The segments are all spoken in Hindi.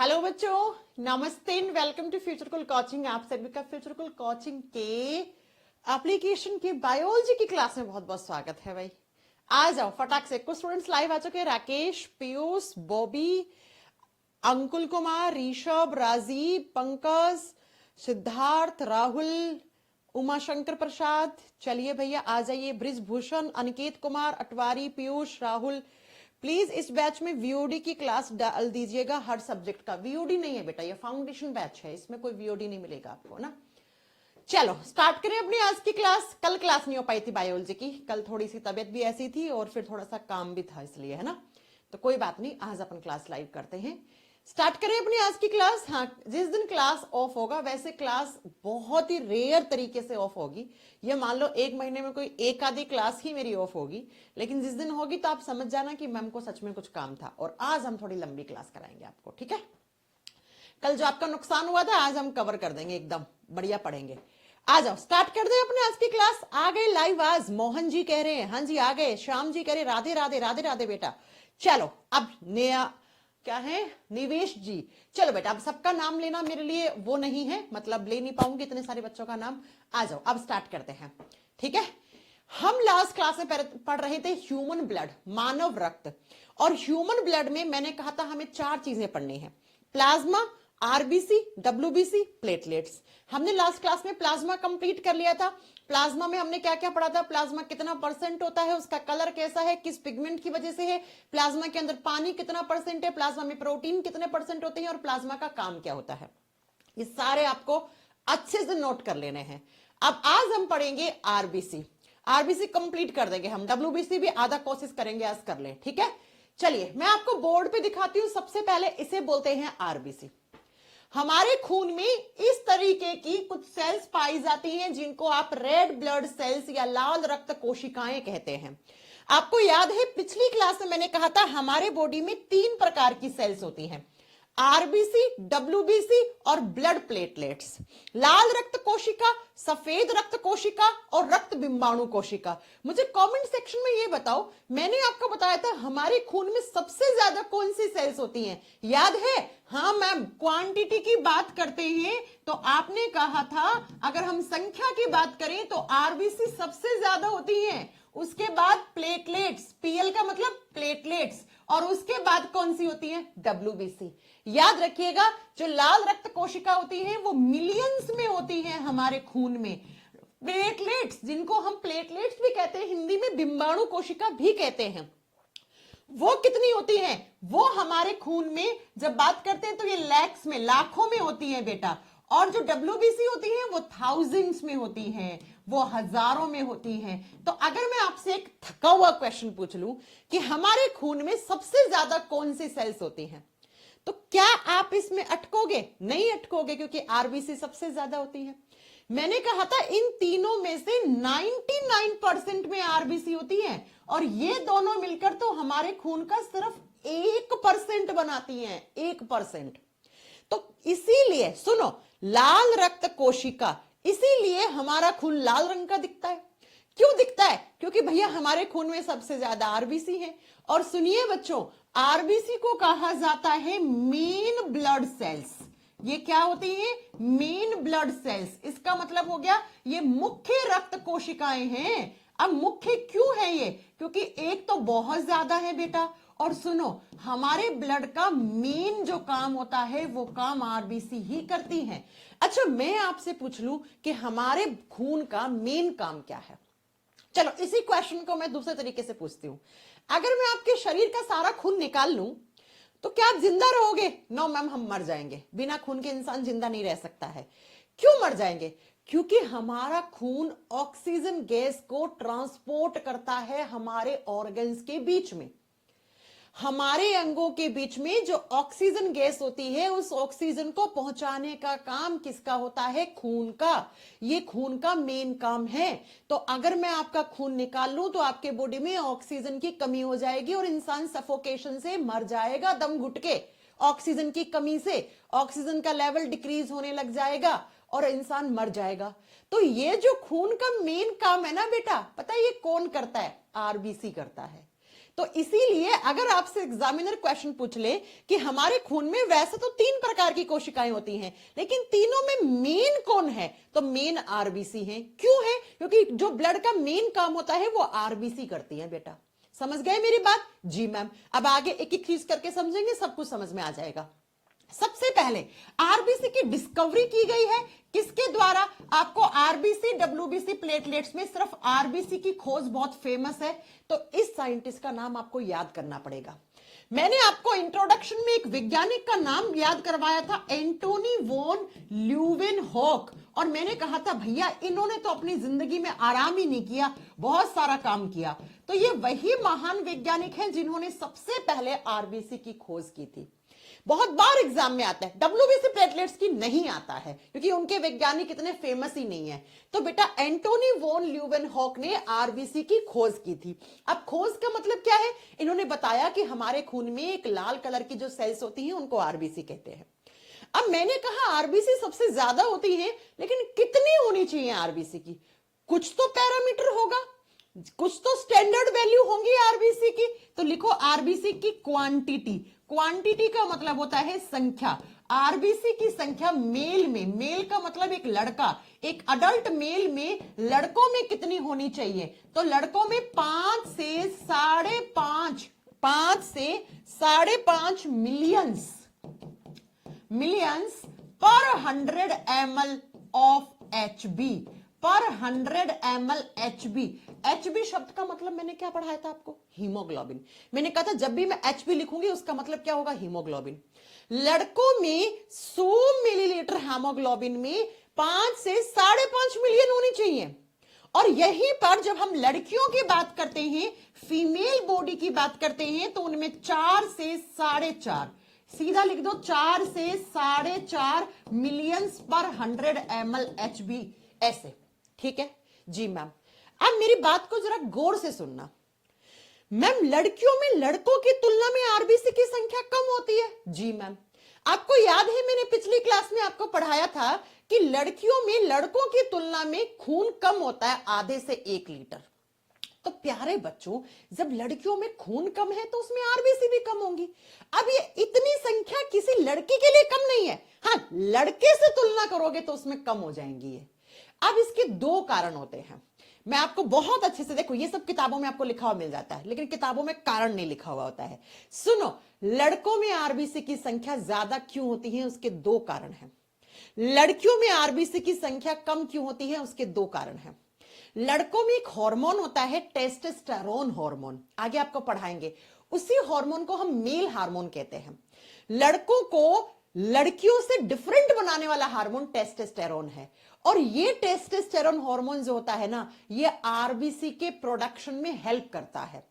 हेलो बच्चों, नमस्ते एंड वेलकम टू फ्यूचरकुल कोचिंग। आप सभी का फ्यूचरकुल कोचिंग के एप्लीकेशन की बायोलॉजी की क्लास में बहुत बहुत स्वागत है भाई। आ जाओ फटाक से। कुछ स्टूडेंट्स लाइव आ चुके हैं, राकेश, पीयूष, बॉबी, अंकुल कुमार, ऋषभ, राजीव, पंकज, सिद्धार्थ, राहुल, उमाशंकर प्रसाद। चलिए भैया आ जाइए। ब्रिजभूषण, अनिकेत कुमार, अटवारी, पीयूष, राहुल। प्लीज इस बैच में वीओडी की क्लास डाल दीजिएगा हर सब्जेक्ट का। वीओडी नहीं है बेटा, ये फाउंडेशन बैच है, इसमें कोई वीओडी नहीं मिलेगा आपको ना। चलो स्टार्ट करें अपनी आज की क्लास। कल क्लास नहीं हो पाई थी बायोलॉजी की, कल थोड़ी सी तबीयत भी ऐसी थी और फिर थोड़ा सा काम भी था, इसलिए है ना। तो कोई बात नहीं, आज अपन क्लास लाइव करते हैं। स्टार्ट करें अपनी आज की क्लास। हाँ, जिस दिन क्लास ऑफ होगा, वैसे क्लास बहुत ही रेयर तरीके से ऑफ होगी। ये मान लो एक महीने में कोई एक आधी क्लास ही मेरी ऑफ होगी, लेकिन जिस दिन होगी तो आप समझ जाना कि मैम को सच में कुछ काम था। और आज हम थोड़ी लंबी क्लास कराएंगे आपको, ठीक है। कल जो आपका नुकसान हुआ था आज हम कवर कर देंगे, एकदम बढ़िया पढ़ेंगे। आ जाओ स्टार्ट कर दे अपने आज की क्लास। आ गए लाइव आज, मोहन जी कह रहे हैं हाँ जी आ गए, श्याम जी कह रहे राधे राधे राधे राधे बेटा। चलो अब नया क्या है, निवेश जी। चलो बेटा, अब सबका नाम लेना मेरे लिए वो नहीं है, मतलब ले नहीं पाऊंगी इतने सारे बच्चों का नाम। आ जाओ अब स्टार्ट करते हैं, ठीक है। हम लास्ट क्लास में पढ़ रहे थे ह्यूमन ब्लड, मानव रक्त। और ह्यूमन ब्लड में मैंने कहा था हमें चार चीजें पढ़नी है, प्लाज्मा, आरबीसी, डब्ल्यूबीसी, प्लेटलेट्स। हमने लास्ट क्लास में प्लाज्मा कंप्लीट कर लिया था। प्लाज्मा में हमने क्या क्या पढ़ा था, प्लाज्मा कितना परसेंट होता है, उसका कलर कैसा है, किस पिगमेंट की वजह से है, प्लाज्मा के अंदर पानी कितना परसेंट है, प्लाज्मा में प्रोटीन कितने परसेंट होते हैं और प्लाज्मा का काम क्या होता है। ये सारे आपको अच्छे से नोट कर लेने हैं। अब आज हम पढ़ेंगे आरबीसी। आरबीसी कंप्लीट कर देंगे हम, डब्ल्यूबीसी भी आधा कोशिश करेंगे आज कर ले, ठीक है। चलिए मैं आपको बोर्ड पे दिखाती हूं। सबसे पहले इसे बोलते हैं आरबीसी। हमारे खून में इस तरीके की कुछ सेल्स पाई जाती हैं जिनको आप रेड ब्लड सेल्स या लाल रक्त कोशिकाएं कहते हैं। आपको याद है पिछली क्लास में मैंने कहा था हमारे बॉडी में तीन प्रकार की सेल्स होती हैं, आरबीसी, डब्ल्यूबीसी और ब्लड प्लेटलेट्स। लाल रक्त कोशिका, सफेद रक्त कोशिका और रक्त बिंबाणु कोशिका। मुझे कमेंट सेक्शन में ये बताओ, मैंने आपको बताया था हमारे खून में सबसे ज्यादा कौन सी सेल्स होती हैं, याद है? हाँ मैम, क्वांटिटी की बात करते हैं तो आपने कहा था अगर हम संख्या की बात करें तो आरबीसी सबसे ज्यादा होती हैं, उसके बाद प्लेटलेट्स, पीएल का मतलब प्लेटलेट्स, और उसके बाद कौन सी होती है, डब्ल्यूबीसी। याद रखिएगा जो लाल रक्त कोशिका होती है वो मिलियंस में होती है हमारे खून में। प्लेटलेट्स, जिनको हम प्लेटलेट्स भी कहते हैं, हिंदी में बिंबाणु कोशिका भी कहते हैं, वो कितनी होती हैं, वो हमारे खून में जब बात करते हैं तो ये लैक्स में, लाखों में होती है बेटा। और जो डब्ल्यूबीसी होती है वो थाउजेंड्स में होती हैं, वो हजारों में होती हैं। तो अगर मैं आपसे एक थका हुआ क्वेश्चन पूछ लूं कि हमारे खून में सबसे ज्यादा कौन सी सेल्स होती हैं, तो क्या आप इसमें अटकोगे? नहीं अटकोगे, क्योंकि आरबीसी सबसे ज्यादा होती है। मैंने कहा था इन तीनों में से 99% में आरबीसी होती है और ये दोनों मिलकर तो हमारे खून का सिर्फ 1% बनाती हैं, 1%। तो इसीलिए सुनो, लाल रक्त कोशिका, इसीलिए हमारा खून लाल रंग का दिखता है। क्यों दिखता है? क्योंकि भैया हमारे खून में सबसे ज्यादा आरबीसी है। और सुनिए बच्चों, आरबीसी को कहा जाता है मेन ब्लड सेल्स। ये क्या होती है? Main blood cells. इसका मतलब हो गया ये मुख्य रक्त कोशिकाएं हैं। अब मुख्य क्यों है ये? क्योंकि एक तो बहुत ज्यादा है बेटा, और सुनो हमारे ब्लड का मेन जो काम होता है वो काम आरबीसी ही करती है। अच्छा मैं आपसे पूछ लूं कि हमारे खून का मेन काम क्या है? चलो इसी क्वेश्चन को मैं दूसरे तरीके से पूछती हूं। अगर मैं आपके शरीर का सारा खून निकाल लूं तो क्या आप जिंदा रहोगे? नो मैम, हम मर जाएंगे। बिना खून के इंसान जिंदा नहीं रह सकता है। क्यों मर जाएंगे? क्योंकि हमारा खून ऑक्सीजन गैस को ट्रांसपोर्ट करता है हमारे ऑर्गन्स के बीच में। हमारे अंगों के बीच में जो ऑक्सीजन गैस होती है उस ऑक्सीजन को पहुंचाने का काम किसका होता है? खून का। ये खून का मेन काम है। तो अगर मैं आपका खून निकाल लूं तो आपके बॉडी में ऑक्सीजन की कमी हो जाएगी और इंसान सफोकेशन से मर जाएगा, दम घुट के। ऑक्सीजन की कमी से ऑक्सीजन का लेवल डिक्रीज होने लग जाएगा और इंसान मर जाएगा। तो ये जो खून का मेन काम है ना बेटा, पता है ये कौन करता है? आरबीसी करता है। तो इसीलिए अगर आपसे एग्जामिनर क्वेश्चन पूछ ले कि हमारे खून में वैसे तो 3 प्रकार की कोशिकाएं होती हैं, लेकिन तीनों में मेन कौन है, तो मेन आरबीसी है। क्यों है? क्योंकि जो ब्लड का मेन काम होता है वो आरबीसी करती है। बेटा समझ गए मेरी बात? जी मैम। अब आगे एक एक चीज करके समझेंगे, सब कुछ समझ में आ जाएगा। सबसे पहले आरबीसी की डिस्कवरी की गई है किसके द्वारा? आपको आरबीसी डब्ल्यूबीसी प्लेटलेट्स में सिर्फ आरबीसी की खोज बहुत फेमस है, तो इस साइंटिस्ट का नाम आपको याद करना पड़ेगा। मैंने आपको इंट्रोडक्शन में एक वैज्ञानिक का नाम याद करवाया था, एंटोनी वॉन ल्यूवेनहॉक, और मैंने कहा था भैया इन्होंने तो अपनी जिंदगी में आराम ही नहीं किया, बहुत सारा काम किया। तो ये वही महान वैज्ञानिक हैं जिन्होंने सबसे पहले आरबीसी की खोज की थी। बहुत बार एग्जाम में आता है, डब्ल्यूबीसी प्लेटलेट्स की नहीं आता है क्योंकि उनके वैज्ञानिक इतने फेमस ही नहीं है। तो बेटा एंटोनी वॉन ल्यूवेनहॉक ने आरबीसी की खोज की थी। अब खोज का मतलब क्या है? इन्होंने बताया कि हमारे खून में एक लाल कलर की जो सेल्स होती हैं उनको आरबीसी कहते हैं। अब मैंने कहा आरबीसी सबसे ज्यादा होती है, लेकिन कितनी होनी चाहिए आरबीसी की? कुछ तो पैरामीटर होगा, कुछ तो स्टैंडर्ड वैल्यू होंगी आरबीसी की। तो लिखो आरबीसी की क्वांटिटी। क्वांटिटी का मतलब होता है संख्या। आरबीसी की संख्या मेल में, मेल का मतलब एक लड़का, एक अडल्ट मेल में लड़कों में कितनी होनी चाहिए? तो लड़कों में 5 से 5.5, 5 से 5.5 मिलियंस पर 100 ml ऑफ HB, पर 100 ml HB। HB शब्द का मतलब मैंने क्या पढ़ाया था आपको? हीमोग्लोबिन। मैंने कहा था जब भी मैं HB लिखूंगी उसका मतलब क्या होगा? हीमोग्लोबिन। लड़कों में 100 मिलीलीटर हीमोग्लोबिन में 5 से 5.5 मिलियन होनी चाहिए। और यहीं पर जब हम लड़कियों की बात करते हैं, फीमेल बॉडी की बात करते हैं, तो उनमें 4 से 4.5, सीधा लिख दो 4 से 4.5 मिलियंस पर 100 ml HB, ऐसे। ठीक है जी मैम। अब मेरी बात को जरा गौर से सुनना। मैम लड़कियों में लड़कों की तुलना में आरबीसी की संख्या कम होती है। जी मैम। आपको याद है मैंने पिछली क्लास में आपको पढ़ाया था कि लड़कियों में लड़कों की तुलना में खून कम होता है, आधे से 1 लीटर। तो प्यारे बच्चों, जब लड़कियों में खून कम है तो उसमें आरबीसी भी कम होंगी। अब ये इतनी संख्या किसी लड़की के लिए कम नहीं है, हाँ लड़के से तुलना करोगे तो उसमें कम हो जाएंगी ये। अब इसके 2 कारण होते हैं। मैं आपको बहुत अच्छे से, देखो ये सब किताबों में आपको लिखा हुआ मिल जाता है, लेकिन किताबों में कारण नहीं लिखा हुआ होता है। सुनो, लड़कों में आरबीसी की संख्या ज्यादा क्यों होती है, उसके 2 कारण हैं। लड़कियों में आरबीसी की संख्या कम क्यों होती है, उसके 2 कारण हैं। लड़कों में एक हार्मोन होता है टेस्टोस्टेरोन हार्मोन, आगे आपको पढ़ाएंगे। उसी हार्मोन को हम मेल हार्मोन कहते हैं। लड़कों को लड़कियों से डिफरेंट बनाने वाला हार्मोन टेस्टोस्टेरोन है, और ये टेस्टोस्टेरोन हार्मोन जो होता है ना, ये आरबीसी के प्रोडक्शन में हेल्प करता है।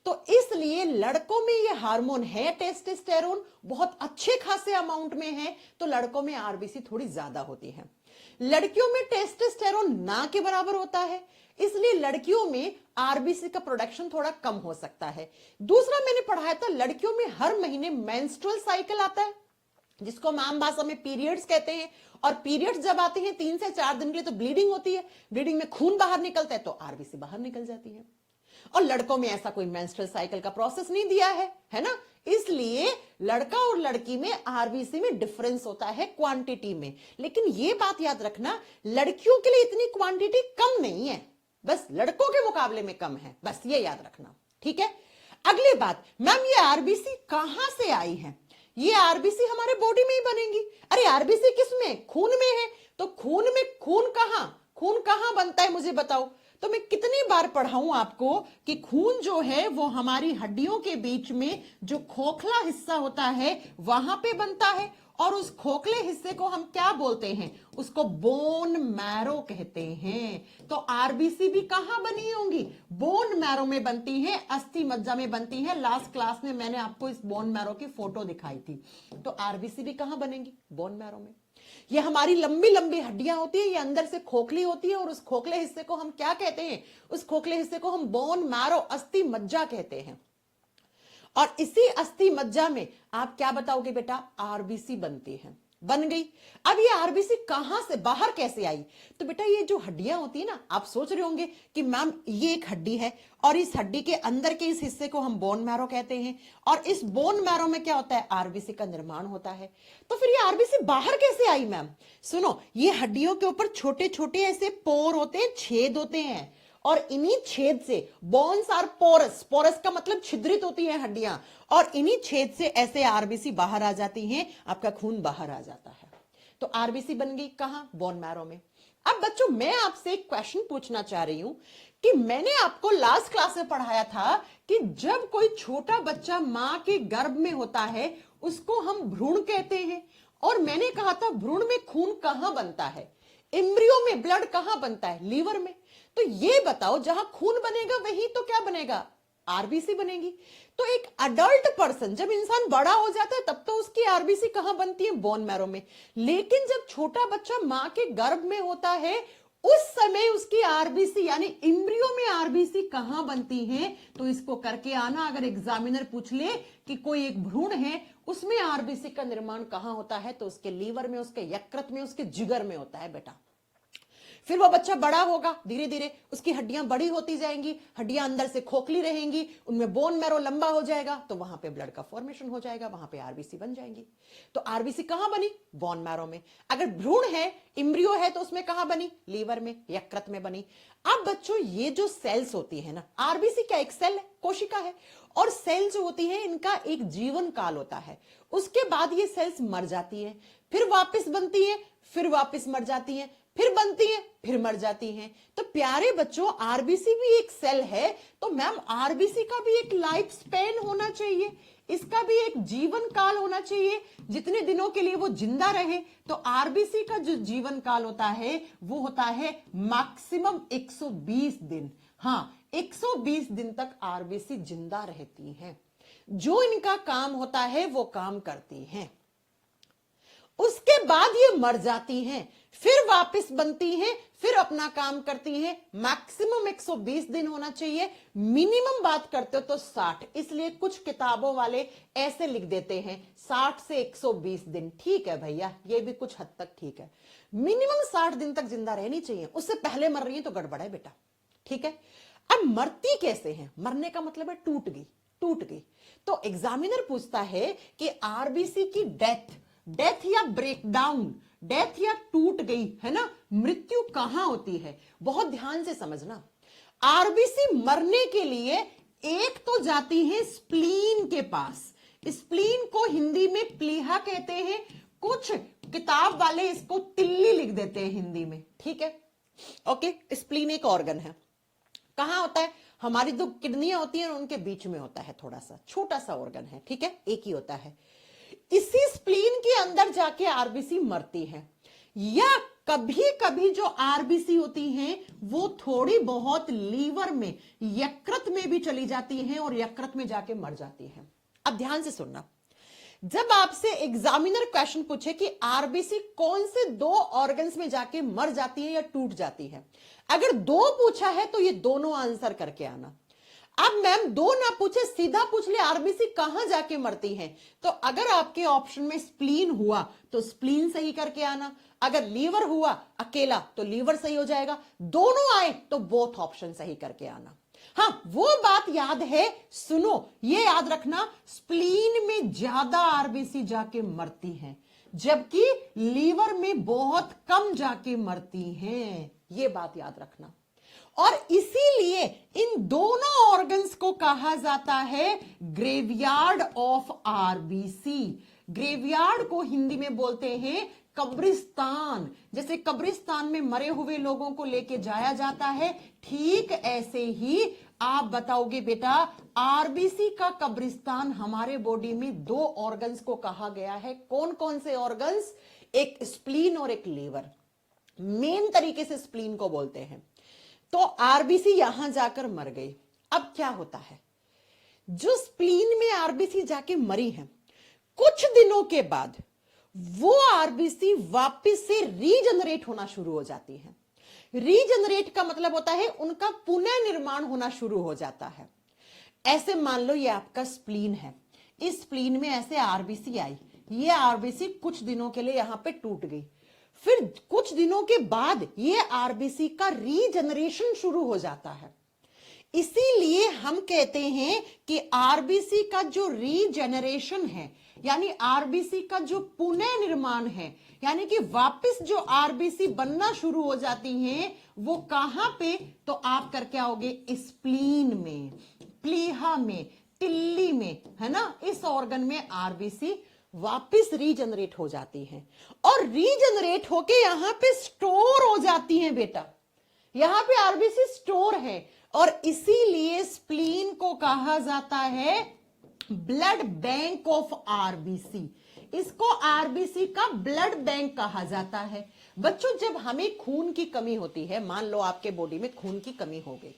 तो इसलिए लड़कों में ये हार्मोन है टेस्टोस्टेरोन, बहुत अच्छे खासे अमाउंट में है, तो लड़कों में आरबीसी थोड़ी ज्यादा होती है। लड़कियों में टेस्टोस्टेरोन ना के बराबर होता है, इसलिए लड़कियों में आरबीसी का प्रोडक्शन थोड़ा कम हो सकता है। दूसरा मैंने पढ़ाया था लड़कियों में हर महीने मेंस्ट्रुअल साइकिल आता है, जिसको हम आम भाषा में पीरियड्स कहते हैं, और पीरियड्स जब आते हैं 3 से 4 दिन के लिए तो ब्लीडिंग होती है, ब्लीडिंग में खून बाहर निकलता है तो आरबीसी बाहर निकल जाती है। और लड़कों में ऐसा कोई मेंस्ट्रुअल साइकिल का प्रोसेस नहीं दिया है ना, इसलिए लड़का और लड़की में आरबीसी में डिफरेंस होता है क्वांटिटी में। लेकिन ये बात याद रखना, लड़कियों के लिए इतनी क्वांटिटी कम नहीं है, बस लड़कों के मुकाबले में कम है, बस ये याद रखना। ठीक है, अगली बात, मैम ये आरबीसी कहां से आई है? ये आरबीसी हमारे बॉडी में ही बनेंगी। अरे आरबीसी किसमें? खून में है। तो खून में खून कहां बनता है मुझे बताओ। तो मैं कितनी बार पढ़ाऊं आपको कि खून जो है वो हमारी हड्डियों के बीच में जो खोखला हिस्सा होता है वहां पे बनता है, और उस खोखले हिस्से को हम क्या बोलते हैं? उसको बोन मैरो कहते हैं। तो आरबीसी भी कहां बनी होंगी? बोन मैरो में बनती है, अस्थि मज्जा में बनती है। लास्ट क्लास में मैंने आपको इस बोन मैरो की फोटो दिखाई थी। तो आरबीसी भी कहां बनेंगी? बोन मैरो में। ये हमारी लंबी लंबी हड्डियां होती है, ये अंदर से खोखली होती है, और उस खोखले हिस्से को हम क्या कहते हैं? उस खोखले हिस्से को हम बोन मैरो, अस्थि मज्जा कहते हैं। और इसी अस्थि मज्जा में आप क्या बताओगे बेटा? आरबीसी बनती है। बन गई। अब ये आरबीसी कहां से बाहर कैसे आई? तो बेटा ये जो हड्डियां होती है ना, आप सोच रहे होंगे कि मैम ये एक हड्डी है और इस हड्डी के अंदर के इस हिस्से को हम बोन मैरो कहते हैं, और इस बोन मैरो में क्या होता है? आरबीसी का निर्माण होता है। तो फिर ये आरबीसी बाहर कैसे आई मैम? सुनो, ये हड्डियों के ऊपर छोटे छोटे ऐसे पोर होते हैं, छेद होते हैं, और इन्हीं छेद से, बोन्स आर पोरस, पोरस का मतलब छिद्रित होती है हड्डियां, और इन्हीं छेद से ऐसे आरबीसी बाहर आ जाती हैं, आपका खून बाहर आ जाता है। तो आरबीसी बन गई कहां? बोन मैरो में। अब बच्चों मैं आपसे एक क्वेश्चन पूछना चाह रही हूं कि मैंने आपको लास्ट क्लास में पढ़ाया था कि जब कोई छोटा बच्चा मां के गर्भ में होता है उसको हम भ्रूण कहते हैं, और मैंने कहा था भ्रूण में खून कहां बनता है? एम्ब्रियो में ब्लड कहां बनता है? लीवर में। तो ये बताओ, जहां खून बनेगा वहीं तो क्या बनेगा? आरबीसी बनेगी। तो एक अडल्ट पर्सन, जब इंसान बड़ा हो जाता है तब तो उसकी आरबीसी कहां बनती है? बोन मैरो में। लेकिन जब छोटा बच्चा मां के गर्भ में होता है उस समय उसकी आरबीसी यानी एम्ब्रियो में आरबीसी कहां बनती है? तो इसको करके आना। अगर एग्जामिनर पूछ ले कि कोई एक भ्रूण है उसमें आरबीसी का निर्माण कहां होता है, तो उसके लीवर में, उसके यकृत में, उसके जिगर में होता है बेटा। फिर वो बच्चा बड़ा होगा, धीरे धीरे उसकी हड्डियां बड़ी होती जाएंगी, हड्डियां अंदर से खोखली रहेंगी, उनमें बोन मैरो लंबा हो जाएगा, तो वहां पे ब्लड का फॉर्मेशन हो जाएगा, वहां पे आरबीसी बन जाएंगी। तो आरबीसी कहां बनी? बोन मैरो में। अगर भ्रूण है, इम्ब्रियो है, तो उसमें कहां बनी? लीवर में, यकृत में बनी। अब बच्चों ये जो सेल्स होती है ना, आरबीसी क्या एक सेल है, कोशिका है, और सेल जो होती है इनका एक जीवन काल होता है। उसके बाद ये सेल्स मर जाती है, फिर वापस बनती है, फिर वापस मर जाती है, फिर बनती है, फिर मर जाती हैं। तो प्यारे बच्चों आरबीसी भी एक सेल है, तो मैम आरबीसी का भी एक लाइफ स्पेन होना चाहिए, इसका भी एक जीवन काल होना चाहिए, जितने दिनों के लिए वो जिंदा रहे। तो आरबीसी का जो जीवन काल होता है वो होता है मैक्सिमम 120 दिन। हाँ, 120 दिन तक आरबीसी जिंदा रहती हैं, जो इनका काम होता है वो काम करती हैं। उसके बाद ये मर जाती हैं, फिर वापस बनती हैं, फिर अपना काम करती हैं। मैक्सिमम 120 दिन होना चाहिए, मिनिमम बात करते हो तो 60। इसलिए कुछ किताबों वाले ऐसे लिख देते हैं 60 से 120 दिन। ठीक है भैया, ये भी कुछ हद तक ठीक है, मिनिमम 60 दिन तक जिंदा रहनी चाहिए, उससे पहले मर रही है तो गड़बड़ है बेटा। ठीक है, अब मरती कैसे हैं? मरने का मतलब है टूट गई, टूट गई। तो एग्जामिनर पूछता है कि आरबीसी की डेथ या ब्रेकडाउन, डेथ या टूट गई है ना, मृत्यु कहां होती है? बहुत ध्यान से समझना। आरबीसी मरने के लिए एक तो जाती है स्प्लीन के पास, स्प्लीन को हिंदी में प्लीहा कहते हैं, कुछ किताब वाले इसको तिल्ली लिख देते हैं हिंदी में। ठीक है, ओके। स्प्लीन एक ऑर्गन है, कहां होता है? हमारी जो किडनियां होती हैं उनके बीच में होता है, थोड़ा सा छोटा सा ऑर्गन है, ठीक है, एक ही होता है। इसी स्प्लीन के अंदर जाके आरबीसी मरती है, या कभी कभी जो आरबीसी होती हैं वो थोड़ी बहुत लीवर में, यकृत में भी चली जाती हैं और यकृत में जाके मर जाती हैं। अब ध्यान से सुनना, जब आपसे एग्जामिनर क्वेश्चन पूछे कि आरबीसी कौन से 2 ऑर्गन्स में जाके मर जाती है या टूट जाती है, अगर 2 पूछा है तो ये दोनों आंसर करके आना। अब मैम 2 ना पूछे, सीधा पूछ ले आरबीसी कहां जाके मरती हैं, तो अगर आपके ऑप्शन में स्प्लीन हुआ तो स्प्लीन सही करके आना, अगर लीवर हुआ अकेला तो लीवर सही हो जाएगा, दोनों आए तो बोथ ऑप्शन सही करके आना। हाँ, वो बात याद है, सुनो, ये याद रखना, स्प्लीन में ज्यादा आरबीसी जाके मरती हैं, जबकि लीवर में बहुत कम जाके मरती हैं, ये बात याद रखना। और इसीलिए इन दोनों ऑर्गन्स को कहा जाता है ग्रेवयार्ड ऑफ आरबीसी। ग्रेवयार्ड को हिंदी में बोलते हैं कब्रिस्तान। जैसे कब्रिस्तान में मरे हुए लोगों को लेके जाया जाता है, ठीक ऐसे ही आप बताओगे बेटा आरबीसी का कब्रिस्तान हमारे बॉडी में 2 ऑर्गन्स को कहा गया है। कौन कौन से ऑर्गन्स? एक स्प्लीन और एक लीवर। मेन तरीके से स्प्लीन को बोलते हैं। तो आरबीसी यहां जाकर मर गई। अब क्या होता है, जो स्प्लीन में आरबीसी जाके मरी है, कुछ दिनों के बाद वो आरबीसी वापस से रीजनरेट होना शुरू हो जाती है। रीजनरेट का मतलब होता है उनका पुनः निर्माण होना शुरू हो जाता है। ऐसे मान लो ये आपका स्प्लीन है, इस स्प्लीन में ऐसे आरबीसी आई, ये आरबीसी कुछ दिनों के लिए यहां पे टूट गई, फिर कुछ दिनों के बाद ये आरबीसी का रीजनरेशन शुरू हो जाता है। इसीलिए हम कहते हैं कि आरबीसी का जो रीजनरेशन है, यानी आरबीसी का जो पुनः निर्माण है, यानी कि वापस जो आरबीसी बनना शुरू हो जाती हैं, वो कहां पे, तो आप करके आओगे स्प्लीन में, प्लीहा में, तिल्ली में, है ना, इस ऑर्गन में आरबीसी वापस रीजनरेट हो जाती हैं और रीजनरेट होके यहां पे स्टोर हो जाती हैं बेटा। यहां पे आरबीसी स्टोर है और इसीलिए स्प्लीन को कहा जाता है ब्लड बैंक ऑफ आरबीसी। इसको आरबीसी का ब्लड बैंक कहा जाता है। बच्चों, जब हमें खून की कमी होती है, मान लो आपके बॉडी में खून की कमी हो गई,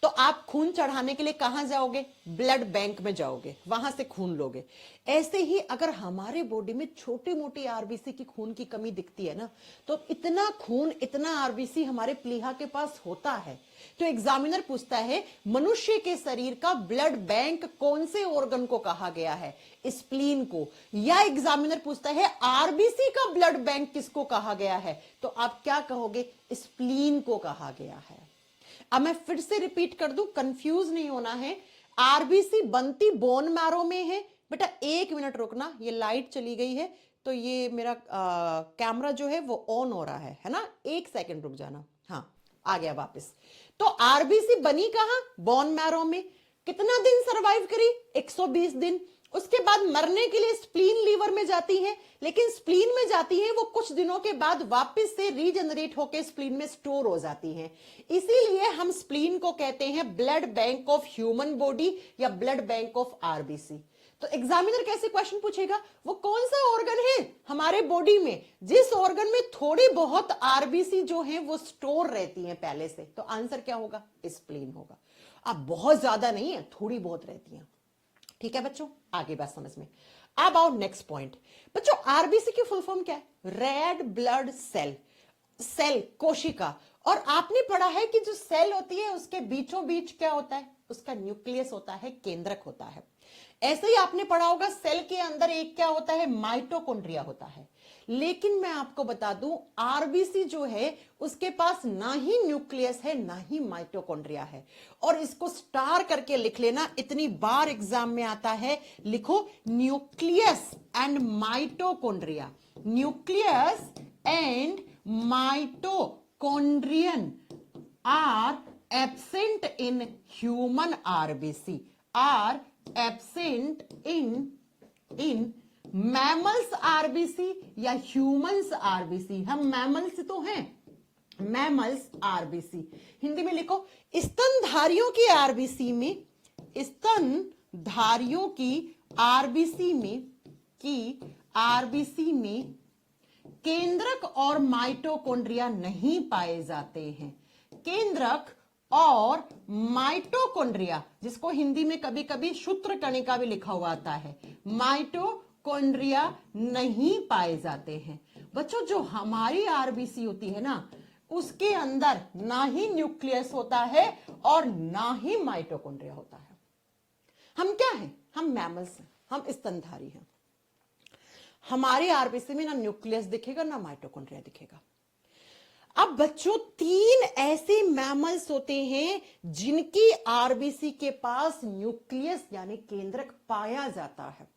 तो आप खून चढ़ाने के लिए कहां जाओगे? ब्लड बैंक में जाओगे, वहां से खून लोगे। ऐसे ही अगर हमारे बॉडी में छोटी मोटी आरबीसी की खून की कमी दिखती है ना, तो इतना खून, इतना आरबीसी हमारे प्लीहा के पास होता है, तो एग्जामिनर पूछता है मनुष्य के शरीर का ब्लड बैंक कौन से ऑर्गन को कहा गया है? स्प्लीन को। या एग्जामिनर पूछता है आरबीसी का ब्लड बैंक किसको कहा गया है? तो आप क्या कहोगे? स्प्लीन को कहा गया है। अब मैं फिर से रिपीट कर दूं, कंफ्यूज नहीं होना है। आरबीसी बनती बोन मैरो में है। बेटा 1 मिनट रुकना, ये लाइट चली गई है तो ये मेरा कैमरा जो है वो ऑन हो रहा है ना, 1 सेकंड रुक जाना। हाँ, आ गया वापस। तो आरबीसी बनी कहां? बोन मैरो में। कितना दिन सरवाइव करी? 120 दिन। उसके बाद मरने के लिए स्प्लीन लीवर में जाती है, लेकिन स्प्लीन में जाती है वो कुछ दिनों के बाद वापस से रीजनरेट होकर स्प्लीन में स्टोर हो जाती है। इसीलिए हम स्प्लीन को कहते हैं blood bank of human body या ब्लड बैंक ऑफ आरबीसी। तो एग्जामिनर कैसे क्वेश्चन पूछेगा? वो कौन सा ऑर्गन है हमारे बॉडी में जिस ऑर्गन में थोड़ी बहुत आरबीसी जो है वो स्टोर रहती है पहले से? तो आंसर क्या होगा? स्प्लीन होगा। अब बहुत ज्यादा नहीं है, थोड़ी बहुत रहती है। ठीक है बच्चों, आगे बात समझ में। अब आओ नेक्स्ट पॉइंट। बच्चों, आरबीसी की फुल फॉर्म क्या है? Red blood cell. सेल, कोशिका। और आपने पढ़ा है कि जो सेल होती है उसके बीचों बीच क्या होता है? उसका न्यूक्लियस होता है, केंद्रक होता है। ऐसे ही आपने पढ़ा होगा सेल के अंदर एक क्या होता है? माइटोकॉन्ड्रिया होता है। लेकिन मैं आपको बता दूं, आरबीसी जो है उसके पास ना ही न्यूक्लियस है ना ही माइटोकॉन्ड्रिया है। और इसको स्टार करके लिख लेना, इतनी बार एग्जाम में आता है। लिखो nucleus and mitochondria. Nucleus and mitochondrion are absent in human RBC, are absent in mammals RBC या ह्यूमंस आरबीसी। हम मैमल्स तो हैं, मैमल्स आरबीसी। हिंदी में लिखो, स्तनधारियों की आरबीसी में, स्तनधारियों की आरबीसी में केंद्रक और माइटोकॉन्ड्रिया नहीं पाए जाते हैं। केंद्रक और माइटोकॉन्ड्रिया, जिसको हिंदी में कभी कभी सूत्रकणिका भी लिखा हुआ आता है, माइटोकॉन्ड्रिया नहीं पाए जाते हैं। बच्चों, जो हमारी आरबीसी होती है ना, उसके अंदर ना ही न्यूक्लियस होता है और ना ही माइटोकॉन्ड्रिया होता है। हम क्या हैं? हम मैमल्स हैं, हम स्तनधारी हैं। हमारी आरबीसी में ना न्यूक्लियस दिखेगा ना माइटोकॉन्ड्रिया दिखेगा। अब बच्चों, 3 ऐसे मैमल्स होते हैं जिनकी आरबीसी के पास न्यूक्लियस यानी केंद्रक पाया जाता है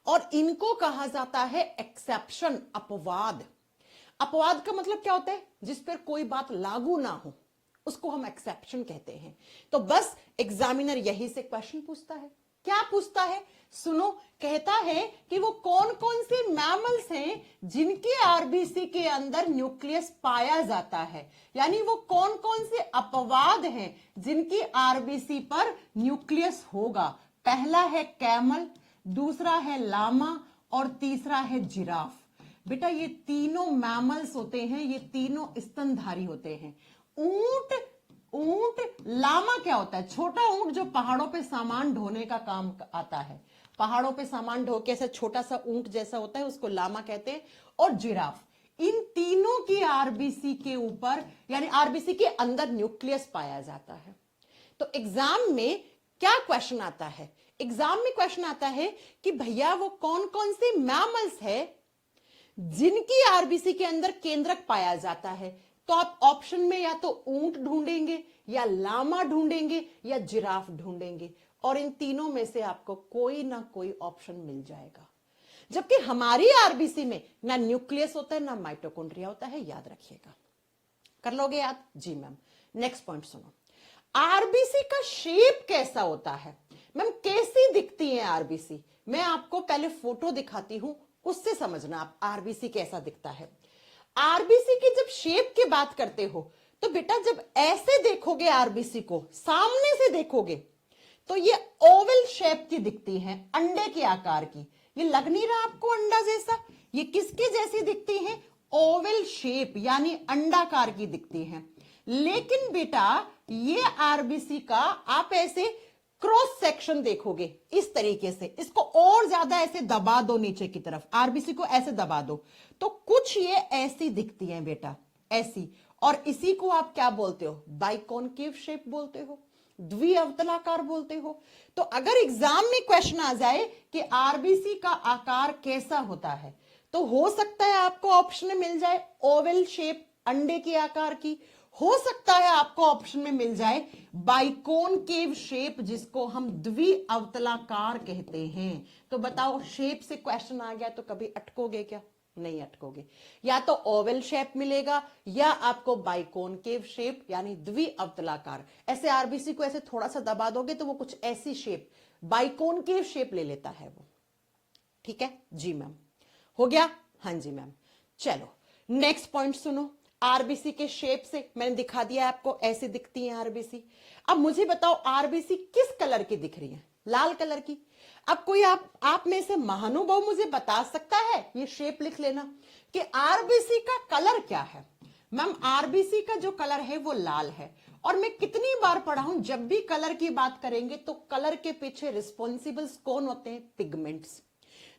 और इनको कहा जाता है एक्सेप्शन, अपवाद। अपवाद का मतलब क्या होता है? जिस पर कोई बात लागू ना हो, उसको हम एक्सेप्शन कहते हैं। तो बस एग्जामिनर यही से क्वेश्चन पूछता है। क्या पूछता है? सुनो, कहता है कि वो कौन कौन से मैमल्स हैं जिनके आरबीसी के अंदर न्यूक्लियस पाया जाता है, यानी वो कौन कौन से अपवाद हैं जिनकी आरबीसी पर न्यूक्लियस होगा। पहला है कैमल, दूसरा है लामा और तीसरा है जिराफ। बेटा, ये तीनों मैमल्स होते हैं, ये तीनों स्तनधारी होते हैं। ऊंट, लामा क्या होता है? छोटा ऊंट जो पहाड़ों पे सामान ढोने का काम आता है। पहाड़ों पे सामान ढो के ऐसा छोटा सा ऊंट जैसा होता है, उसको लामा कहते हैं। और जिराफ, इन तीनों की आरबीसी के ऊपर यानी आरबीसी के अंदर न्यूक्लियस पाया जाता है। तो एग्जाम में क्या क्वेश्चन आता है? एग्जाम में क्वेश्चन आता है कि भैया वो कौन कौन से मैमल्स है जिनकी आरबीसी के अंदर केंद्रक पाया जाता है, तो आप ऑप्शन में या तो ऊंट ढूंढेंगे या लामा ढूंढेंगे या जिराफ ढूंढेंगे, और इन तीनों में से आपको कोई ना कोई ऑप्शन मिल जाएगा। जबकि हमारी आरबीसी में ना न्यूक्लियस होता है ना माइटोकॉन्ड्रिया होता है, याद रखिएगा। कर लोगे याद? जी मैम। नेक्स्ट पॉइंट सुनो, आरबीसी का शेप कैसा होता है? मैम कैसी दिखती है आरबीसी? मैं आपको पहले फोटो दिखाती हूं, उससे समझना आप आरबीसी कैसा दिखता है। आरबीसी की जब शेप की बात करते हो तो बेटा जब ऐसे देखोगे आरबीसी को, सामने से देखोगे, तो ये ओवल शेप की दिखती है, अंडे के आकार की। ये लग नहीं रहा आपको अंडा जैसा? ये किसके जैसी दिखती है? ओवल शेप यानी अंडाकार की दिखती है। लेकिन बेटा ये आरबीसी का आप ऐसे क्रॉस सेक्शन देखोगे इस तरीके से, इसको और ज्यादा ऐसे दबा दो नीचे की तरफ, आरबीसी को ऐसे दबा दो, तो कुछ ये ऐसी दिखती है बेटा, ऐसी। और इसी को आप क्या बोलते हो? बाइकॉनकेव शेप बोलते हो, द्विअवतलाकार बोलते हो। तो अगर एग्जाम में क्वेश्चन आ जाए कि आरबीसी का आकार कैसा होता है, तो हो सकता है आपको ऑप्शन में मिल जाए ओवल शेप, अंडे के आकार की। हो सकता है आपको ऑप्शन में मिल जाए बाइकॉनकेव शेप, जिसको हम द्विअवतलाकार कहते हैं। तो बताओ, शेप से क्वेश्चन आ गया तो कभी अटकोगे क्या? नहीं अटकोगे। या तो ओवल शेप मिलेगा या आपको बाइकॉनकेव शेप यानी द्विअवतलाकार। ऐसे आरबीसी को ऐसे थोड़ा सा दबा दोगे तो वो कुछ ऐसी शेप, बाइकॉनकेव शेप ले लेता है वो। ठीक है जी मैम, हो गया? हाँ जी मैम। चलो नेक्स्ट पॉइंट सुनो, आरबीसी के शेप से मैंने दिखा दिया आपको, ऐसे दिखती है आरबीसी। अब मुझे बताओ आरबीसी किस कलर की दिख रही है? लाल कलर की। अब कोई आप में से महानुभाव मुझे बता सकता है, ये शेप लिख लेना, कि आरबीसी का कलर क्या है? मैम आरबीसी का जो कलर है वो लाल है। और मैं कितनी बार पढ़ा हूं, जब भी कलर की बात करेंगे तो कलर के पीछे रिस्पॉन्सिबल्स कौन होते हैं? पिगमेंट्स।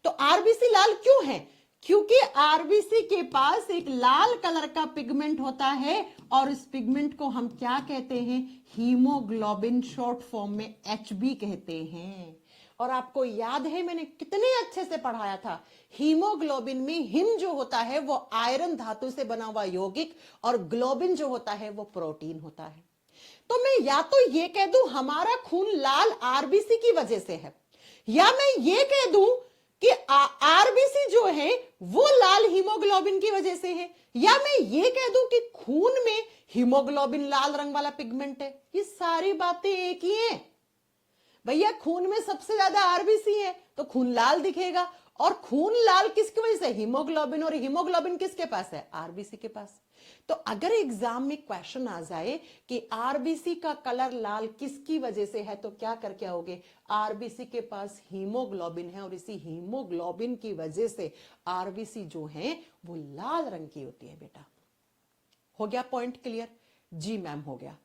तो आरबीसी लाल क्यों है? क्योंकि आरबीसी के पास एक लाल कलर का पिगमेंट होता है, और इस पिगमेंट को हम क्या कहते हैं? हीमोग्लोबिन, शॉर्ट फॉर्म में एचबी कहते हैं। और आपको याद है मैंने कितने अच्छे से पढ़ाया था, हीमोग्लोबिन में हिम जो होता है वो आयरन धातु से बना हुआ यौगिक, और ग्लोबिन जो होता है वो प्रोटीन होता है। तो मैं या तो ये कह दूं हमारा खून लाल आरबीसी की वजह से है, या मैं ये कह दूं कि आरबीसी जो है वो लाल हीमोग्लोबिन की वजह से है, या मैं ये कह दूं कि खून में हीमोग्लोबिन लाल रंग वाला पिगमेंट है। ये सारी बातें एक ही हैं भैया। खून में सबसे ज्यादा आरबीसी है तो खून लाल दिखेगा, और खून लाल किसकी वजह से? हीमोग्लोबिन। और हीमोग्लोबिन किसके पास है? आरबीसी के पास। तो अगर एग्जाम में क्वेश्चन आ जाए कि आरबीसी का कलर लाल किसकी वजह से है, तो क्या करके आओगे? आरबीसी के पास हीमोग्लोबिन है, और इसी हीमोग्लोबिन की वजह से आरबीसी जो है वो लाल रंग की होती है बेटा। हो गया पॉइंट क्लियर? जी मैम हो गया।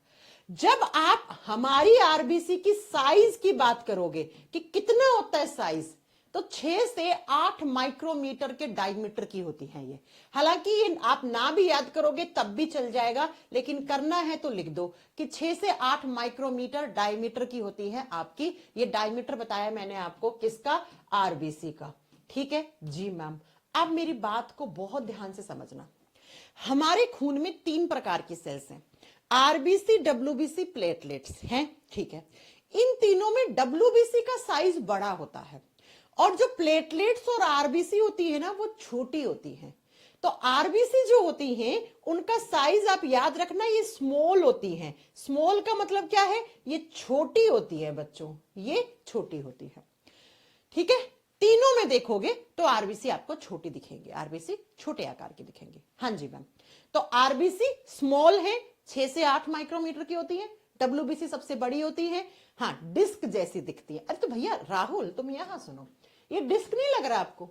जब आप हमारी आरबीसी की साइज की बात करोगे कि कितना होता है साइज, तो 6 से 8 माइक्रोमीटर के डायमीटर की होती है ये। हालांकि ये आप ना भी याद करोगे तब भी चल जाएगा, लेकिन करना है तो लिख दो कि 6 से 8 माइक्रोमीटर डायमीटर की होती है आपकी। ये डायमीटर बताया मैंने आपको किसका? आरबीसी का। ठीक है जी मैम। अब मेरी बात को बहुत ध्यान से समझना। हमारे खून में 3 प्रकार की सेल्स हैं, आरबीसी, डब्ल्यूबीसी, प्लेटलेट्स हैं। ठीक है, इन तीनों में डब्ल्यूबीसी का साइज बड़ा होता है, और जो प्लेटलेट्स और आरबीसी होती है ना वो छोटी होती है। तो आरबीसी जो होती हैं उनका साइज आप याद रखना, ये स्मॉल होती हैं। स्मॉल का मतलब क्या है? ये छोटी होती है बच्चों, ये छोटी होती है। ठीक है, तीनों में देखोगे तो आरबीसी आपको छोटी दिखेंगे, आरबीसी छोटे आकार की दिखेंगे। हाँ जी मैम। तो आरबीसी स्मॉल है, 6 से 8 माइक्रोमीटर की होती है। डब्ल्यूबीसी सबसे बड़ी होती है, हाँ डिस्क जैसी दिखती है। अरे तो भैया राहुल तुम यहां सुनो, ये डिस्क नहीं लग रहा आपको?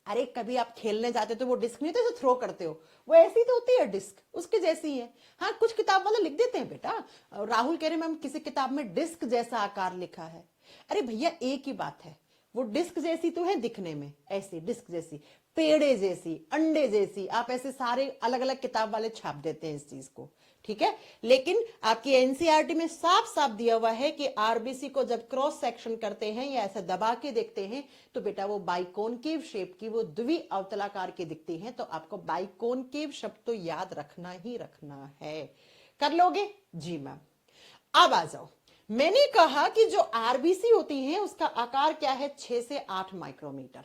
अरे कभी आप खेलने जाते तो वो डिस्क नहीं, तो ऐसे थ्रो करते हो, वो ऐसी तो होती है डिस्क, उसके जैसी है। हाँ कुछ किताब वाले लिख देते हैं बेटा, राहुल कह रहे मैम किसी किताब में डिस्क जैसा आकार लिखा है। अरे भैया एक ही बात है, वो डिस्क जैसी तो है दिखने में, ऐसी डिस्क जैसी, पेड़े जैसी, अंडे जैसी, आप ऐसे सारे अलग अलग किताब वाले छाप देते हैं इस चीज को, ठीक है। लेकिन आपकी एनसीईआरटी में साफ साफ दिया हुआ है कि आरबीसी को जब क्रॉस सेक्शन करते हैं या ऐसे दबा के देखते हैं तो बेटा वो बाइकॉनकेव शेप की, वो द्वि अवतलाकार की दिखती है। तो आपको बाइकॉनकेव शब्द तो याद रखना ही रखना है। कर लोगे जी मैम। अब आ जाओ, मैंने कहा कि जो आरबीसी होती है उसका आकार क्या है, 6 से 8 माइक्रोमीटर।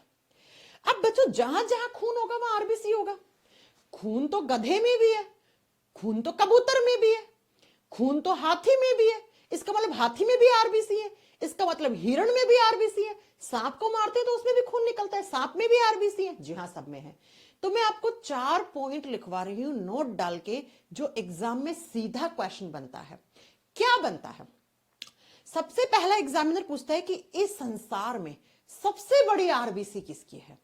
अब बच्चों जहां जहां खून होगा वहां आरबीसी होगा। खून तो गधे में भी है, खून तो कबूतर में भी है, खून तो हाथी में भी है, इसका मतलब हाथी में भी आरबीसी है, इसका मतलब हिरण में भी आरबीसी है, सांप को मारते हैं तो उसमें भी खून निकलता है, सांप में भी आरबीसी है। जी हाँ, सब में है। तो मैं आपको 4 पॉइंट लिखवा रही हूं नोट डाल के, जो एग्जाम में सीधा क्वेश्चन बनता है। क्या बनता है? सबसे पहला एग्जामिनर पूछता है कि इस संसार में सबसे बड़ी आरबीसी किसकी है,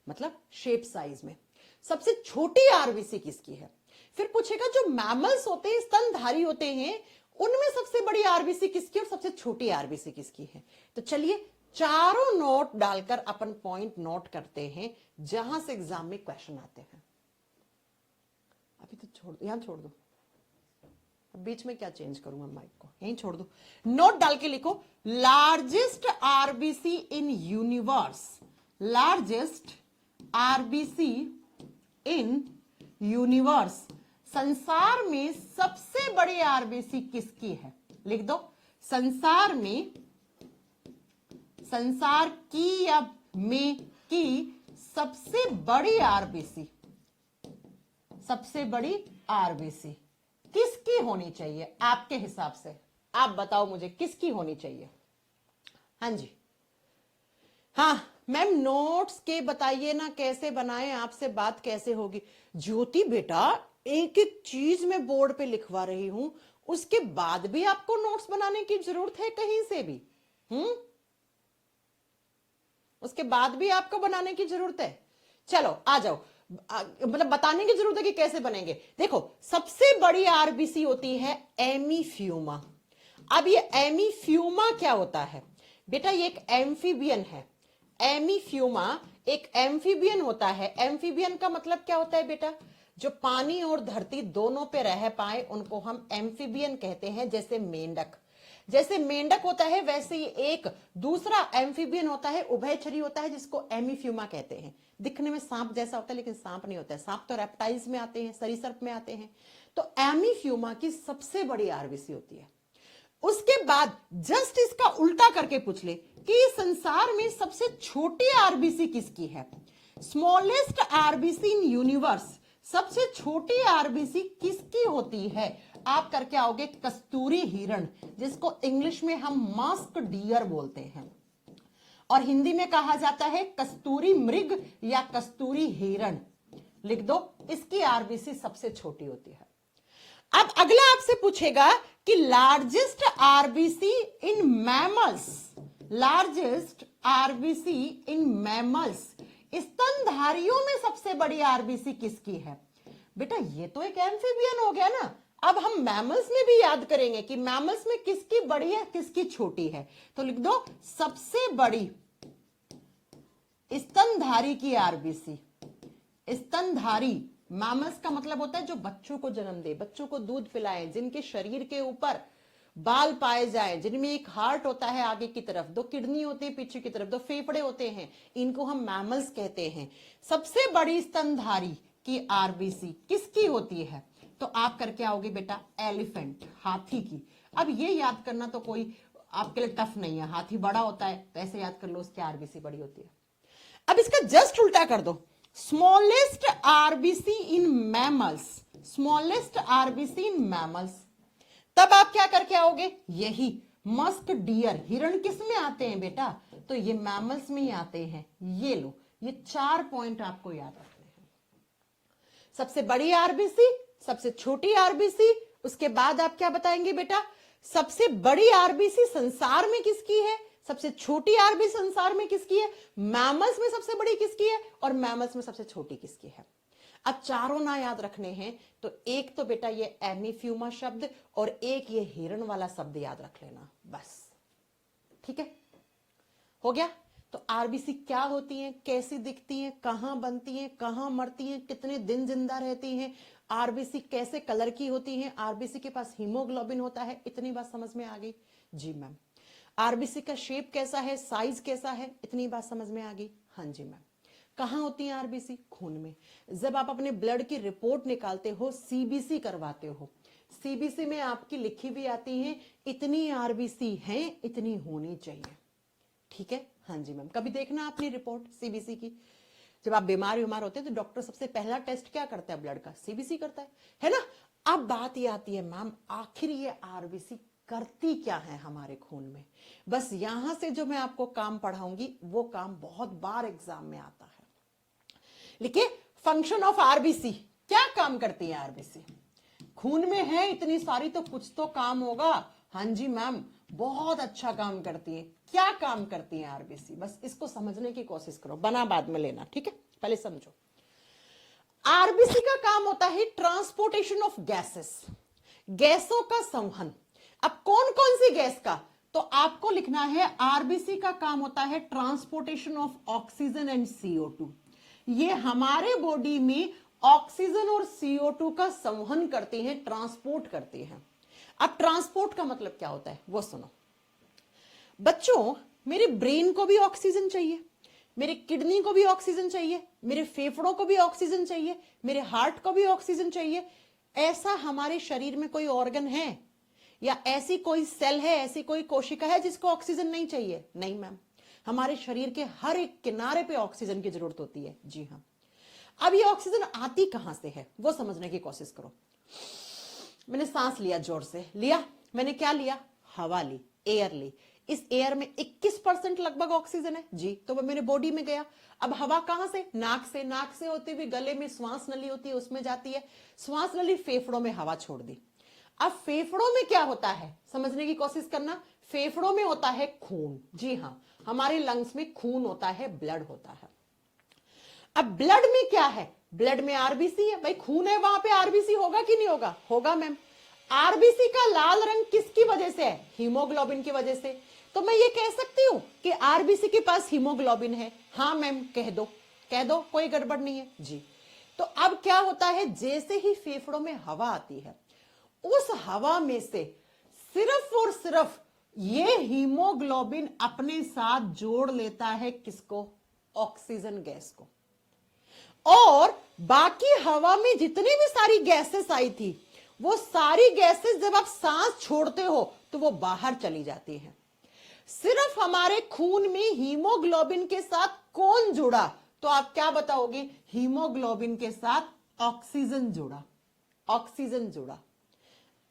मतलब शेप साइज में सबसे छोटी आरबीसी किसकी है। फिर पूछेगा जो मैमल्स होते हैं, स्तनधारी होते हैं, उनमें सबसे बड़ी आरबीसी किसकी और सबसे छोटी आरबीसी किसकी है। तो चलिए चारों नोट डालकर अपन पॉइंट नोट करते हैं जहां से एग्जाम में क्वेश्चन आते हैं। अभी तो छोड़ दो, यहां छोड़ दो, बीच में क्या चेंज करूंगा, माइक को यहीं छोड़ दो। नोट डाल के लिखो, largest RBC in universe, largest RBC in universe, संसार में सबसे बड़ी आरबीसी किसकी है। लिख दो, संसार में, संसार की या में की सबसे बड़ी आरबीसी, सबसे बड़ी आरबीसी किसकी होनी चाहिए आपके हिसाब से? आप बताओ मुझे किसकी होनी चाहिए। हाँ जी, हाँ मैम नोट्स के बताइए ना कैसे बनाएं, आपसे बात कैसे होगी। ज्योति बेटा एक एक चीज मैं बोर्ड पे लिखवा रही हूं, उसके बाद भी आपको नोट्स बनाने की जरूरत है कहीं से भी? उसके बाद भी आपको बनाने की जरूरत है? चलो आ जाओ, मतलब बताने की जरूरत है कि कैसे बनेंगे। देखो सबसे बड़ी आरबीसी होती है एमीफ्यूमा। अब ये एमीफ्यूमा क्या होता है बेटा? ये एक एम्फीबियन है। एमीफ्यूमा एक एम्फीबियन होता है। एम्फीबियन का मतलब क्या होता है बेटा? जो पानी और धरती दोनों पे रह पाए उनको हम एम्फीबियन कहते हैं। जैसे मेंढक, जैसे मेंढक होता है वैसे ही एक दूसरा एम्फीबियन होता है, उभयचरी होता है, जिसको एमीफ्यूमा कहते हैं। दिखने में सांप जैसा होता है लेकिन सांप नहीं होता है, सांप तो रेप्टाइल्स में आते हैं, सरीसृप में आते हैं। तो एमीफ्यूमा की सबसे बड़ी आरबीसी होती है। उसके बाद जस्ट इसका उल्टा करके पूछ ले कि संसार में सबसे छोटी आरबीसी किसकी है। स्मॉलेस्ट आरबीसी इन यूनिवर्स, सबसे छोटी आरबीसी किसकी होती है? आप करके आओगे कस्तूरी हिरण, जिसको इंग्लिश में हम मास्क डियर बोलते हैं और हिंदी में कहा जाता है कस्तूरी मृग या कस्तूरी हिरण। लिख दो, इसकी आरबीसी सबसे छोटी होती है। अब अगला आपसे पूछेगा कि largest RBC in mammals, largest RBC in mammals, स्तनधारियों में सबसे बड़ी आरबीसी किसकी है? बेटा ये तो एक एम्फीबियन हो गया ना। अब हम मैमल्स में भी याद करेंगे कि मैमल्स में किसकी बड़ी है किसकी छोटी है। तो लिख दो सबसे बड़ी स्तनधारी की आरबीसी। स्तनधारी मैमल्स का मतलब होता है जो बच्चों को जन्म दे, बच्चों को दूध पिलाएं, जिनके शरीर के ऊपर बाल पाए जाएं, जिनमें एक हार्ट होता है आगे की तरफ, 2 किडनी होती है पीछे की तरफ, 2 फेफड़े होते हैं, इनको हम मैमल्स कहते हैं। सबसे बड़ी स्तनधारी की आरबीसी किसकी होती है? तो आप करके आओगे बेटा एलिफेंट, हाथी की। अब ये याद करना तो कोई आपके लिए टफ नहीं है, हाथी बड़ा होता है तो ऐसे याद कर लो उसकी आरबीसी बड़ी होती है। अब इसका जस्ट उल्टा कर दो, smallest RBC in mammals, smallest RBC in mammals. तब आप क्या करके आओगे? यही मस्क डियर, हिरण किस में आते हैं बेटा? तो ये मैमल्स में ही आते हैं। ये लो, ये 4 पॉइंट आपको याद रखने हैं। सबसे बड़ी आरबीसी, सबसे छोटी आरबीसी, उसके बाद आप क्या बताएंगे बेटा? सबसे बड़ी आरबीसी संसार में किसकी है, सबसे छोटी आरबीसी संसार में किसकी है, मैमल्स में सबसे बड़ी किसकी है और मैमल्स में सबसे छोटी किसकी है। अब चारों ना याद रखने हैं तो एक तो बेटा ये एमीफ्यूमा शब्द और एक ये हिरण वाला शब्द याद रख लेना, बस। ठीक है, हो गया। तो आरबीसी क्या होती हैं, कैसी दिखती हैं, कहां बनती हैं, कहां मरती हैं, कितने दिन जिंदा रहती हैं, आरबीसी कैसे कलर की होती हैं, आरबीसी के पास हीमोग्लोबिन होता है, इतनी बात समझ में आ गई? जी मैम। आरबीसी का शेप कैसा है, साइज कैसा है, इतनी बात समझ में आ गई? हाँ जी मैम। कहां होती है आरबीसी? खून में। जब आप अपने ब्लड की रिपोर्ट निकालते हो, सीबीसी करवाते हो, सीबीसी में आपकी लिखी भी आती है इतनी आरबीसी है, इतनी होनी चाहिए। ठीक है? हाँ जी मैम। कभी देखना अपनी रिपोर्ट सीबीसी की, जब आप बीमार होते हैं तो डॉक्टर सबसे पहला टेस्ट क्या करता है ब्लड का? सीबीसी करता है ना? अब बात ये आती है मैम, आखिर ये आरबीसी करती क्या है हमारे खून में? बस यहां से जो मैं आपको काम पढ़ाऊंगी वो काम बहुत बार एग्जाम में आता है। लिखिए, फंक्शन ऑफ आरबीसी। क्या काम करती है आरबीसी? खून में है इतनी सारी तो कुछ तो काम होगा। हाँ जी मैम, बहुत अच्छा काम करती है। क्या काम करती है आरबीसी? बस इसको समझने की कोशिश करो, बना बाद में लेना, ठीक है? पहले समझो। आरबीसी का काम होता है ट्रांसपोर्टेशन ऑफ गैसेस, गैसों का संवहन। अब कौन कौन सी गैस का? तो आपको लिखना है आरबीसी का काम होता है transportation of oxygen and CO2। ये हमारे बॉडी में ऑक्सीजन और CO2 का संवहन करते हैं, ट्रांसपोर्ट करते हैं। अब ट्रांसपोर्ट का मतलब क्या होता है वो सुनो बच्चों। मेरे ब्रेन को भी ऑक्सीजन चाहिए, मेरे किडनी को भी ऑक्सीजन चाहिए, मेरे फेफड़ों को भी ऑक्सीजन चाहिए, मेरे हार्ट को भी ऑक्सीजन चाहिए। ऐसा हमारे शरीर में कोई ऑर्गन है या ऐसी कोई सेल है, ऐसी कोई कोशिका है जिसको ऑक्सीजन नहीं चाहिए? नहीं मैम, हमारे शरीर के हर एक किनारे पे ऑक्सीजन की जरूरत होती है। जी हाँ। अब ये ऑक्सीजन आती कहां से है वो समझने की कोशिश करो। मैंने सांस लिया, जोर से लिया, मैंने क्या लिया? हवा ली, एयर ली। इस एयर में 21% लगभग ऑक्सीजन है जी, तो वो मेरे बॉडी में गया। अब हवा कहां से? नाक से। नाक से होते हुए गले में श्वास नली होती है, उसमें जाती है। श्वास नली, फेफड़ों में हवा छोड़ दी। अब फेफड़ों में क्या होता है समझने की कोशिश करना। फेफड़ों में होता है खून। जी हाँ, हमारे लंग्स में खून होता है, ब्लड होता है। अब ब्लड में क्या है? ब्लड में आरबीसी है। भाई खून है, वहां पे आरबीसी होगा कि नहीं होगा? होगा मैम। आरबीसी का लाल रंग किसकी वजह से है? हीमोग्लोबिन की वजह से। तो मैं ये कह सकती हूं कि आरबीसी के पास हीमोग्लोबिन है। हाँ मैम, कह दो, कह दो, कोई गड़बड़ नहीं है जी। तो अब क्या होता है, जैसे ही फेफड़ों में हवा आती है, उस हवा में से सिर्फ और सिर्फ ये हीमोग्लोबिन अपने साथ जोड़ लेता है किसको? ऑक्सीजन गैस को। और बाकी हवा में जितनी भी सारी गैसेस आई थी, वो सारी गैसेस जब आप सांस छोड़ते हो तो वो बाहर चली जाती हैं। सिर्फ हमारे खून में हीमोग्लोबिन के साथ कौन जुड़ा? तो आप क्या बताओगे? हीमोग्लोबिन के साथ ऑक्सीजन जुड़ा, ऑक्सीजन जुड़ा।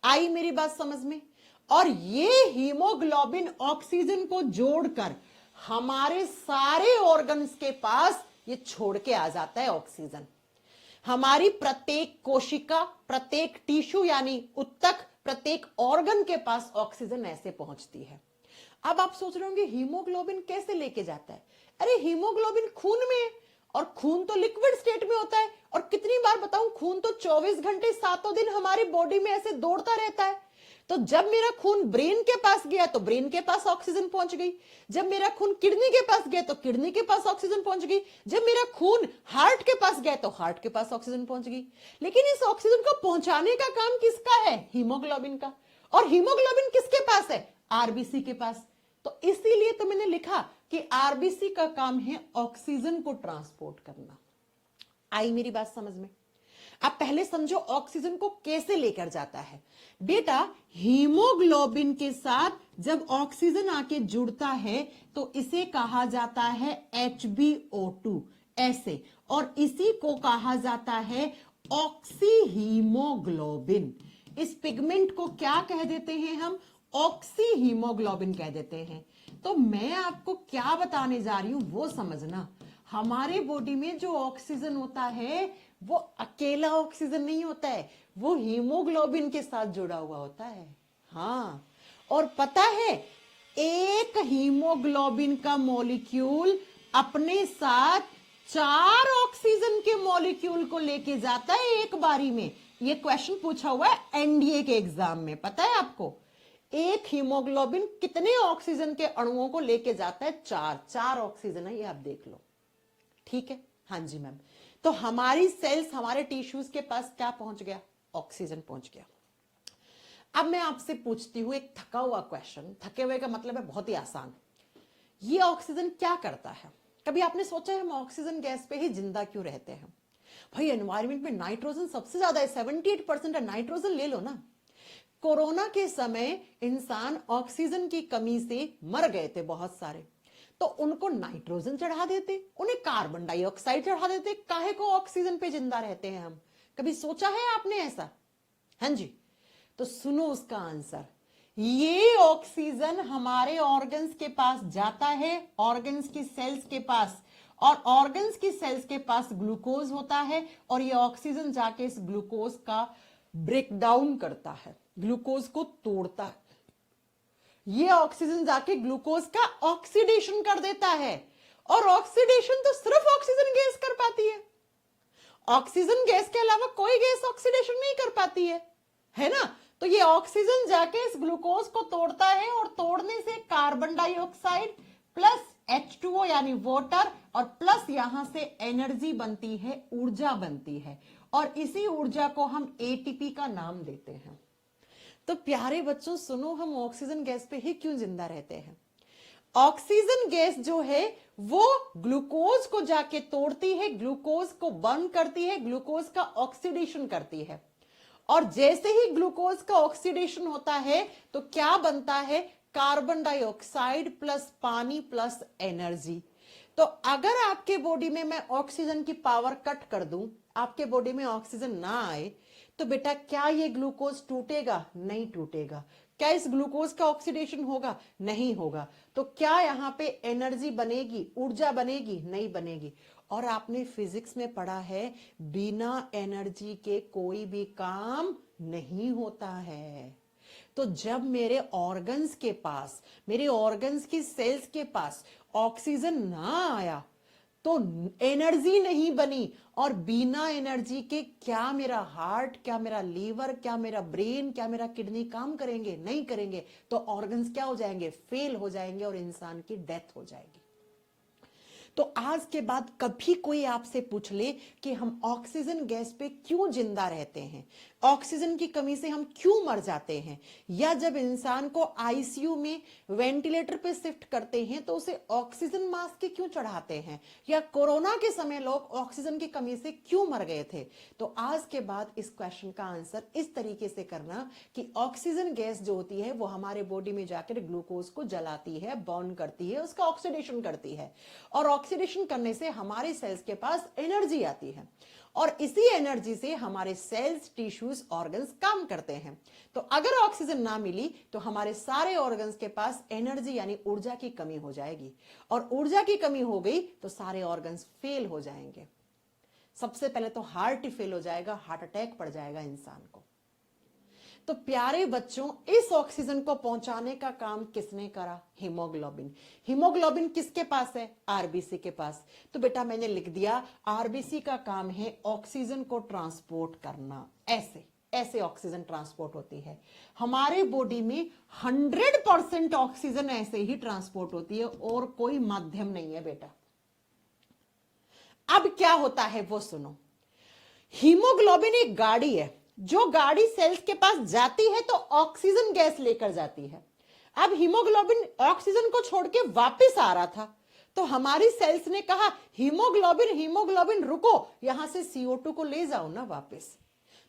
आई मेरी बात समझ में? और ये हीमोग्लोबिन ऑक्सीजन को जोड़कर हमारे सारे ऑर्गन्स के पास ये छोड़ के आ जाता है ऑक्सीजन। हमारी प्रत्येक कोशिका, प्रत्येक टिश्यू यानी उत्तक, प्रत्येक ऑर्गन के पास ऑक्सीजन ऐसे पहुंचती है। अब आप सोच रहे होंगे हीमोग्लोबिन कैसे लेके जाता है? अरे हीमोग्लोबिन खून में है और खून तो लिक्विड स्टेट में होता है। और कितनी बार बताऊं, खून तो 24 घंटे 7 दिन हमारी बॉडी में ऐसे दौड़ता रहता है। तो जब मेरा खून ब्रेन के पास गया तो ब्रेन के पास ऑक्सीजन पहुंच गई, जब मेरा खून किडनी के पास गया तो किडनी के पास ऑक्सीजन पहुंच गई, जब मेरा खून हार्ट के पास गया तो हार्ट के पास ऑक्सीजन पहुंच गई। लेकिन इस ऑक्सीजन को पहुंचाने का काम किसका है? हीमोग्लोबिन का। और हीमोग्लोबिन किसके पास है? आरबीसी के पास। तो इसीलिए तो मैंने लिखा कि आरबीसी का काम है ऑक्सीजन को ट्रांसपोर्ट करना। आई मेरी बात समझ में? आप पहले समझो ऑक्सीजन को कैसे लेकर जाता है। बेटा, हीमोग्लोबिन के साथ जब ऑक्सीजन आके जुड़ता है तो इसे कहा जाता है HbO2 ऐसे, और इसी को कहा जाता है ऑक्सी हीमोग्लोबिन। इस पिगमेंट को क्या कह देते हैं हम? ऑक्सी हीमोग्लोबिन कह देते हैं। तो मैं आपको क्या बताने जा रही हूं वो समझना। हमारे बॉडी में जो ऑक्सीजन होता है वो अकेला ऑक्सीजन नहीं होता है, वो हीमोग्लोबिन के साथ जुड़ा हुआ होता है। हाँ, और पता है एक हीमोग्लोबिन का मॉलिक्यूल अपने साथ 4 ऑक्सीजन के मॉलिक्यूल को लेके जाता है एक बारी में। ये क्वेश्चन पूछा हुआ है एनडीए के एग्जाम में, पता है आपको? एक हीमोग्लोबिन कितने ऑक्सीजन के अणुओं को लेके जाता है? चार ऑक्सीजन है, ये आप देख लो। ठीक है, हाँ जी मैम। तो हमारी सेल्स, हमारे टिश्यूज के पास क्या पहुंच गया? ऑक्सीजन पहुंच गया। अब मैं आपसे पूछती हूं एक थका हुआ क्वेश्चन। थके हुए का मतलब है बहुत ही आसान। ये ऑक्सीजन क्या करता है? कभी आपने सोचा है हम ऑक्सीजन गैस पे ही जिंदा क्यों रहते हैं? भाई एनवायरमेंट में नाइट्रोजन सबसे ज्यादा है, 78% है, नाइट्रोजन ले लो ना। कोरोना के समय इंसान ऑक्सीजन की कमी से मर गए थे बहुत सारे, तो उनको नाइट्रोजन चढ़ा देते, उन्हें कार्बन डाइऑक्साइड चढ़ा देते। काहे को ऑक्सीजन पे जिंदा रहते हैं हम? कभी सोचा है आपने ऐसा? हाँ जी। तो सुनो उसका आंसर। ये ऑक्सीजन हमारे ऑर्गन्स के पास जाता है, ऑर्गन्स की सेल्स के पास, और ऑर्गन्स की सेल्स के पास ग्लूकोज होता है, और ये ऑक्सीजन जाके इस ग्लूकोज का ब्रेक डाउन करता है, ग्लूकोज को तोड़ता है। ये ऑक्सीजन जाके ग्लूकोज का ऑक्सीडेशन कर देता है, और ऑक्सीडेशन तो सिर्फ ऑक्सीजन गैस कर पाती है। ऑक्सीजन गैस के अलावा कोई गैस ऑक्सीडेशन नहीं कर पाती है ना? तो ये ऑक्सीजन जाके इस ग्लूकोज को तोड़ता है, और तोड़ने से कार्बन डाइऑक्साइड प्लस H2O यानी वाटर, और प्लस यहां से एनर्जी बनती है, ऊर्जा बनती है, और इसी ऊर्जा को हम एटीपी का नाम देते हैं। तो प्यारे बच्चों सुनो, हम ऑक्सीजन गैस पे ही क्यों जिंदा रहते हैं? ऑक्सीजन गैस जो है वो ग्लूकोज को जाके तोड़ती है, ग्लूकोज को बर्न करती है, ग्लूकोज का ऑक्सीडेशन करती है, और जैसे ही ग्लूकोज का ऑक्सीडेशन होता है तो क्या बनता है? कार्बन डाइऑक्साइड प्लस पानी प्लस एनर्जी। तो अगर आपके बॉडी में मैं ऑक्सीजन की पावर कट कर दूं, आपके बॉडी में ऑक्सीजन ना आए, तो बेटा क्या ये ग्लूकोज टूटेगा? नहीं टूटेगा। क्या इस ग्लूकोज का ऑक्सीडेशन होगा? नहीं होगा। तो क्या यहां पे एनर्जी बनेगी, ऊर्जा बनेगी? नहीं बनेगी। और आपने फिजिक्स में पढ़ा है, बिना एनर्जी के कोई भी काम नहीं होता है। तो जब मेरे ऑर्गन्स के पास, मेरे ऑर्गन्स की सेल्स के पास ऑक्सीजन ना आया, तो एनर्जी नहीं बनी, और बिना एनर्जी के क्या मेरा हार्ट, क्या मेरा लीवर, क्या मेरा ब्रेन, क्या मेरा किडनी काम करेंगे? नहीं करेंगे। तो ऑर्गन्स क्या हो जाएंगे? फेल हो जाएंगे, और इंसान की डेथ हो जाएगी। तो आज के बाद कभी कोई आपसे पूछ ले कि हम ऑक्सीजन गैस पे क्यों जिंदा रहते हैं, ऑक्सीजन की कमी से हम क्यों मर जाते हैं, या जब इंसान को आईसीयू में वेंटिलेटर पे शिफ्ट करते हैं तो उसे ऑक्सीजन मास्क क्यों चढ़ाते हैं, या कोरोना के समय लोग ऑक्सीजन की कमी से क्यों मर गए थे, तो आज के बाद इस क्वेश्चन का आंसर इस तरीके से करना कि ऑक्सीजन गैस जो होती है वो हमारे बॉडी में जाकर ग्लूकोज को जलाती है, बर्न करती है, उसका ऑक्सीडेशन करती है, और ऑक्सीडेशन करने से हमारे सेल्स के पास एनर्जी आती है, और इसी एनर्जी से हमारे सेल्स, टिश्यूज, ऑर्गन्स काम करते हैं। तो अगर ऑक्सीजन ना मिली तो हमारे सारे ऑर्गन्स के पास एनर्जी यानी ऊर्जा की कमी हो जाएगी, और ऊर्जा की कमी हो गई तो सारे ऑर्गन्स फेल हो जाएंगे। सबसे पहले तो हार्ट ही फेल हो जाएगा, हार्ट अटैक पड़ जाएगा इंसान को। तो प्यारे बच्चों, इस ऑक्सीजन को पहुंचाने का काम किसने करा? हीमोग्लोबिन। हीमोग्लोबिन किसके पास है? आरबीसी के पास। तो बेटा मैंने लिख दिया, आरबीसी का काम है ऑक्सीजन को ट्रांसपोर्ट करना। ऐसे ऐसे ऑक्सीजन ट्रांसपोर्ट होती है हमारे बॉडी में। 100% ऑक्सीजन ऐसे ही ट्रांसपोर्ट होती है, और कोई माध्यम नहीं है बेटा। अब क्या होता है वो सुनो। हीमोग्लोबिन एक गाड़ी है, जो गाड़ी सेल्स के पास जाती है तो ऑक्सीजन गैस लेकर जाती है। अब हीमोग्लोबिन ऑक्सीजन को छोड़ के वापस आ रहा था, तो हमारी सेल्स ने कहा हीमोग्लोबिन हीमोग्लोबिन रुको, यहां से CO2 को ले जाओ ना वापस।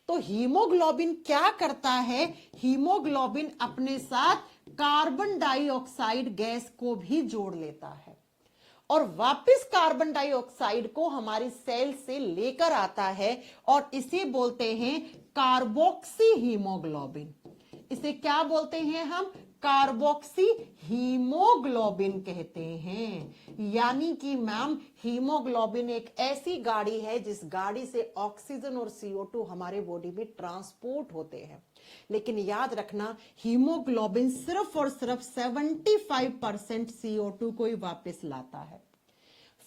तो हीमोग्लोबिन क्या करता है? हीमोग्लोबिन अपने साथ कार्बन डाइऑक्साइड गैस को भी जोड़ लेता है, और वापस कार्बन डाइऑक्साइड को हमारी सेल से लेकर आता है, और इसे बोलते हैं कार्बोक्सी हीमोग्लोबिन। इसे क्या बोलते हैं हम? कार्बोक्सी हीमोग्लोबिन कहते हैं। यानी कि मैम, हीमोग्लोबिन एक ऐसी गाड़ी है जिस गाड़ी से ऑक्सीजन और CO2 हमारे बॉडी में ट्रांसपोर्ट होते हैं। लेकिन याद रखना, हीमोग्लोबिन सिर्फ और सिर्फ 75% CO2 को ही वापस लाता है।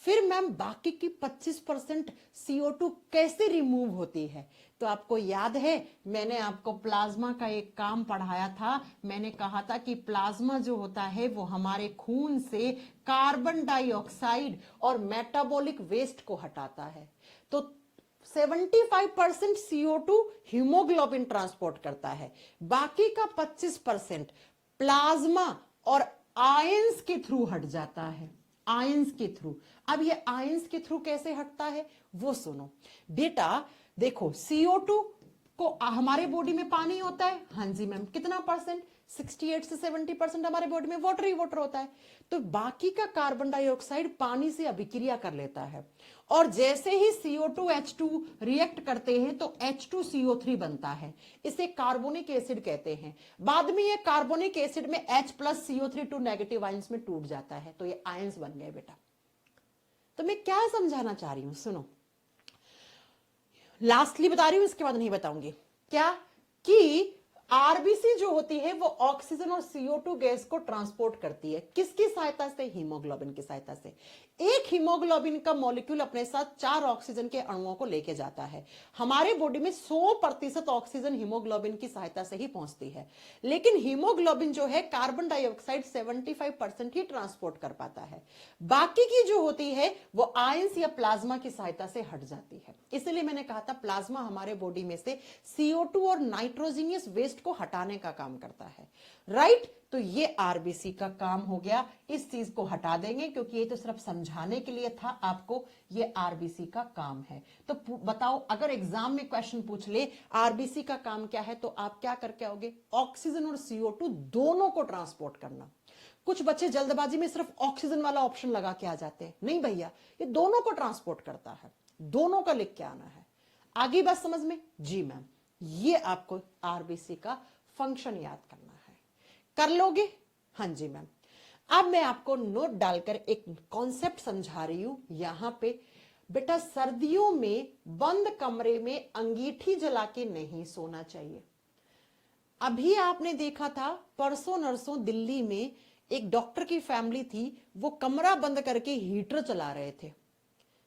फिर मैम बाकी की 25% CO2 कैसे रिमूव होती है? तो आपको याद है मैंने आपको प्लाज्मा का एक काम पढ़ाया था। मैंने कहा था कि प्लाज्मा जो होता है वो हमारे खून से कार्बन डाइऑक्साइड और मेटाबॉलिक वेस्ट को हटाता है। तो 75% CO2 हीमोग्लोबिन ट्रांसपोर्ट करता है, बाकी का 25% प्लाज्मा और आयंस के थ्रू हट जाता है। आयंस के थ्रू। अब ये आयंस के थ्रू कैसे हटता है वो सुनो बेटा। देखो CO2 को हमारे बॉडी में पानी होता है, हाँ जी मैम, कितना परसेंट? 68 से 70% हमारे बॉडी में वाटर ही वाटर होता है। तो बाकी का कार्बन डाइऑक्साइड पानी से अभिक्रिया कर लेता है, और जैसे ही CO2 H2 रिएक्ट करते हैं तो H2CO3 बनता है। इसे कार्बोनिक एसिड कहते हैं। बाद में ये कार्बोनिक एसिड में H+CO3 नेगेटिव आयंस में टूट जाता है, तो ये आयंस बन गए बेटा। तो मैं क्या समझाना चाह रही हूं सुनो, लास्टली बता रही हूं, इसके बाद नहीं बताऊंगी। क्या कि आरबीसी जो होती है वो ऑक्सीजन और CO2 गैस को ट्रांसपोर्ट करती है। किसकी सहायता से? हीमोग्लोबिन की सहायता से। एक हीमोग्लोबिन का मॉलिक्यूल अपने साथ 4 ऑक्सीजन के अणुओं को लेके जाता है। हमारे बॉडी में 100% ऑक्सीजन हीमोग्लोबिन की सहायता से ही पहुंचती है, लेकिन हीमोग्लोबिन जो है कार्बन डाइऑक्साइड 75% ही ट्रांसपोर्ट कर पाता है। बाकी की जो होती है वो आयंस या प्लाज्मा की सहायता से हट जाती है। इसलिए मैंने कहा था प्लाज्मा हमारे बॉडी में से CO2 और नाइट्रोजीनियस वेस्ट को हटाने का काम करता है, राइट? तो ये आरबीसी का काम हो गया। इस चीज को हटा देंगे क्योंकि ये तो सिर्फ समझाने के लिए था आपको, ये आरबीसी का काम है। तो बताओ अगर एग्जाम में क्वेश्चन पूछ ले आरबीसी का काम क्या है, तो आप क्या करके आओगे? ऑक्सीजन और CO2 दोनों को ट्रांसपोर्ट करना। कुछ बच्चे जल्दबाजी में सिर्फ ऑक्सीजन वाला ऑप्शन लगा के आ जाते हैं, नहीं भैया, ये दोनों को ट्रांसपोर्ट करता है, दोनों का लिख के आना है। आगे बात समझ में? जी मैम, ये आपको आरबीसी का फंक्शन याद करना है। कर लोगे? हाँ जी मैम। अब मैं आपको नोट डालकर एक कॉन्सेप्ट समझा रही हूं यहां पे। बेटा सर्दियों में बंद कमरे में अंगीठी जला के नहीं सोना चाहिए। अभी आपने देखा था परसों नरसों दिल्ली में एक डॉक्टर की फैमिली थी, वो कमरा बंद करके हीटर चला रहे थे,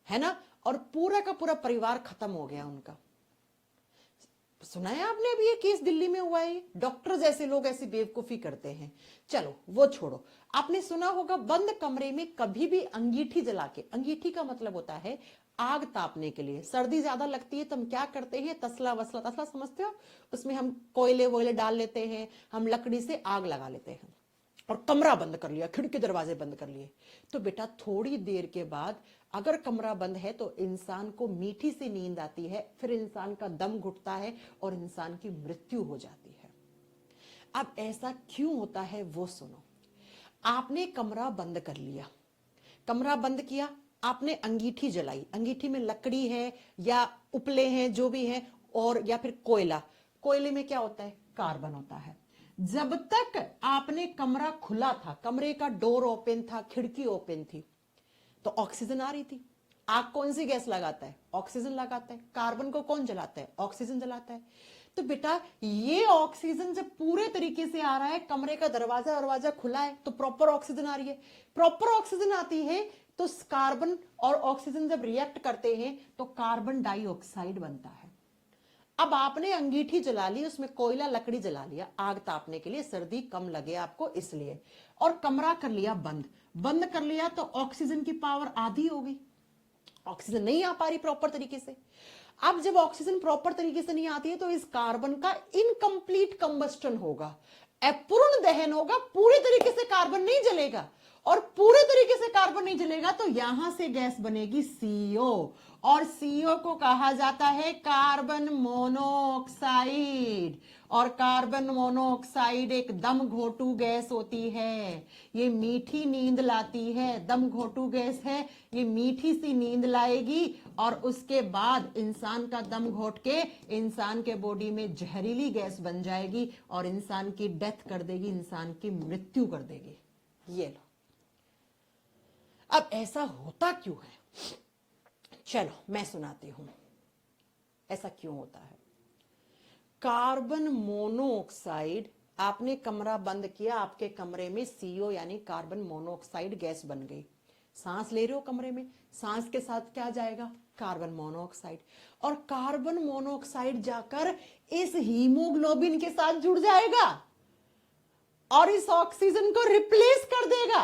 है ना, और पूरा का पूरा परिवार खत्म हो गया उनका। सुना है आपने अभी ये केस दिल्ली में हुआ है? डॉक्टर जैसे लोग ऐसी बेवकूफी करते हैं। चलो वो छोड़ो, आपने सुना होगा बंद कमरे में कभी भी अंगीठी जला के, अंगीठी का मतलब होता है आग तापने के लिए। सर्दी ज्यादा लगती है तो हम क्या करते हैं, तसला वसला, तसला समझते हो? उसमें हम कोयले वोयले डाल लेते हैं, हम लकड़ी से आग लगा लेते हैं, और कमरा बंद कर लिया, खिड़की दरवाजे बंद कर लिए। तो बेटा थोड़ी देर के बाद अगर कमरा बंद है तो इंसान को मीठी सी नींद आती है, फिर इंसान का दम घुटता है और इंसान की मृत्यु हो जाती है। अब ऐसा क्यों होता है वो सुनो। आपने कमरा बंद कर लिया, कमरा बंद किया, आपने अंगीठी जलाई, अंगीठी में लकड़ी है या उपले हैं जो भी है, और या फिर कोयला। कोयले में क्या होता है? कार्बन होता है। जब तक आपने कमरा खुला था, कमरे का डोर ओपन था, खिड़की ओपन थी, तो ऑक्सीजन आ रही थी। आग कौन सी गैस लगाता है? ऑक्सीजन लगाता है। कार्बन को कौन जलाता है? ऑक्सीजन जलाता है। तो बेटा ये ऑक्सीजन जब पूरे तरीके से आ रहा है, कमरे का दरवाजा खुला है, तो प्रॉपर ऑक्सीजन आ रही है। प्रॉपर ऑक्सीजन आती है तो कार्बन और ऑक्सीजन जब रिएक्ट करते हैं तो कार्बन डाइऑक्साइड बनता है। अब आपने अंगीठी जला ली, उसमें कोयला लकड़ी जला लिया आग तापने के लिए, सर्दी कम लगे आपको इसलिए, और कमरा कर लिया बंद। बंद कर लिया तो ऑक्सीजन की पावर आधी हो गई, ऑक्सीजन नहीं आ पा रही प्रॉपर तरीके से। अब जब ऑक्सीजन प्रॉपर तरीके से नहीं आती है तो इस कार्बन का इनकम्प्लीट कंबस्टन होगा, अपूर्ण दहन होगा, पूरी तरीके से कार्बन नहीं जलेगा। और पूरे तरीके से कार्बन नहीं जलेगा तो यहां से गैस बनेगी CO, और CO को कहा जाता है कार्बन मोनोऑक्साइड। और कार्बन मोनोऑक्साइड एक दम घोटू गैस होती है, ये मीठी नींद लाती है, दम घोटू गैस है, ये मीठी सी नींद लाएगी और उसके बाद इंसान का दम घोट के इंसान के बॉडी में जहरीली गैस बन जाएगी और इंसान की डेथ कर देगी, इंसान की मृत्यु कर देगी। ये लो, अब ऐसा होता क्यों है? चलो मैं सुनाती हूं ऐसा क्यों होता है। कार्बन मोनोऑक्साइड, आपने कमरा बंद किया, आपके कमरे में CO यानी कार्बन मोनोऑक्साइड गैस बन गई, सांस ले रहे हो कमरे में, सांस के साथ क्या जाएगा? Carbon monoxide. और कार्बन मोनोऑक्साइड जाकर इस हीमोग्लोबिन के साथ जुड़ जाएगा और इस ऑक्सीजन को रिप्लेस कर देगा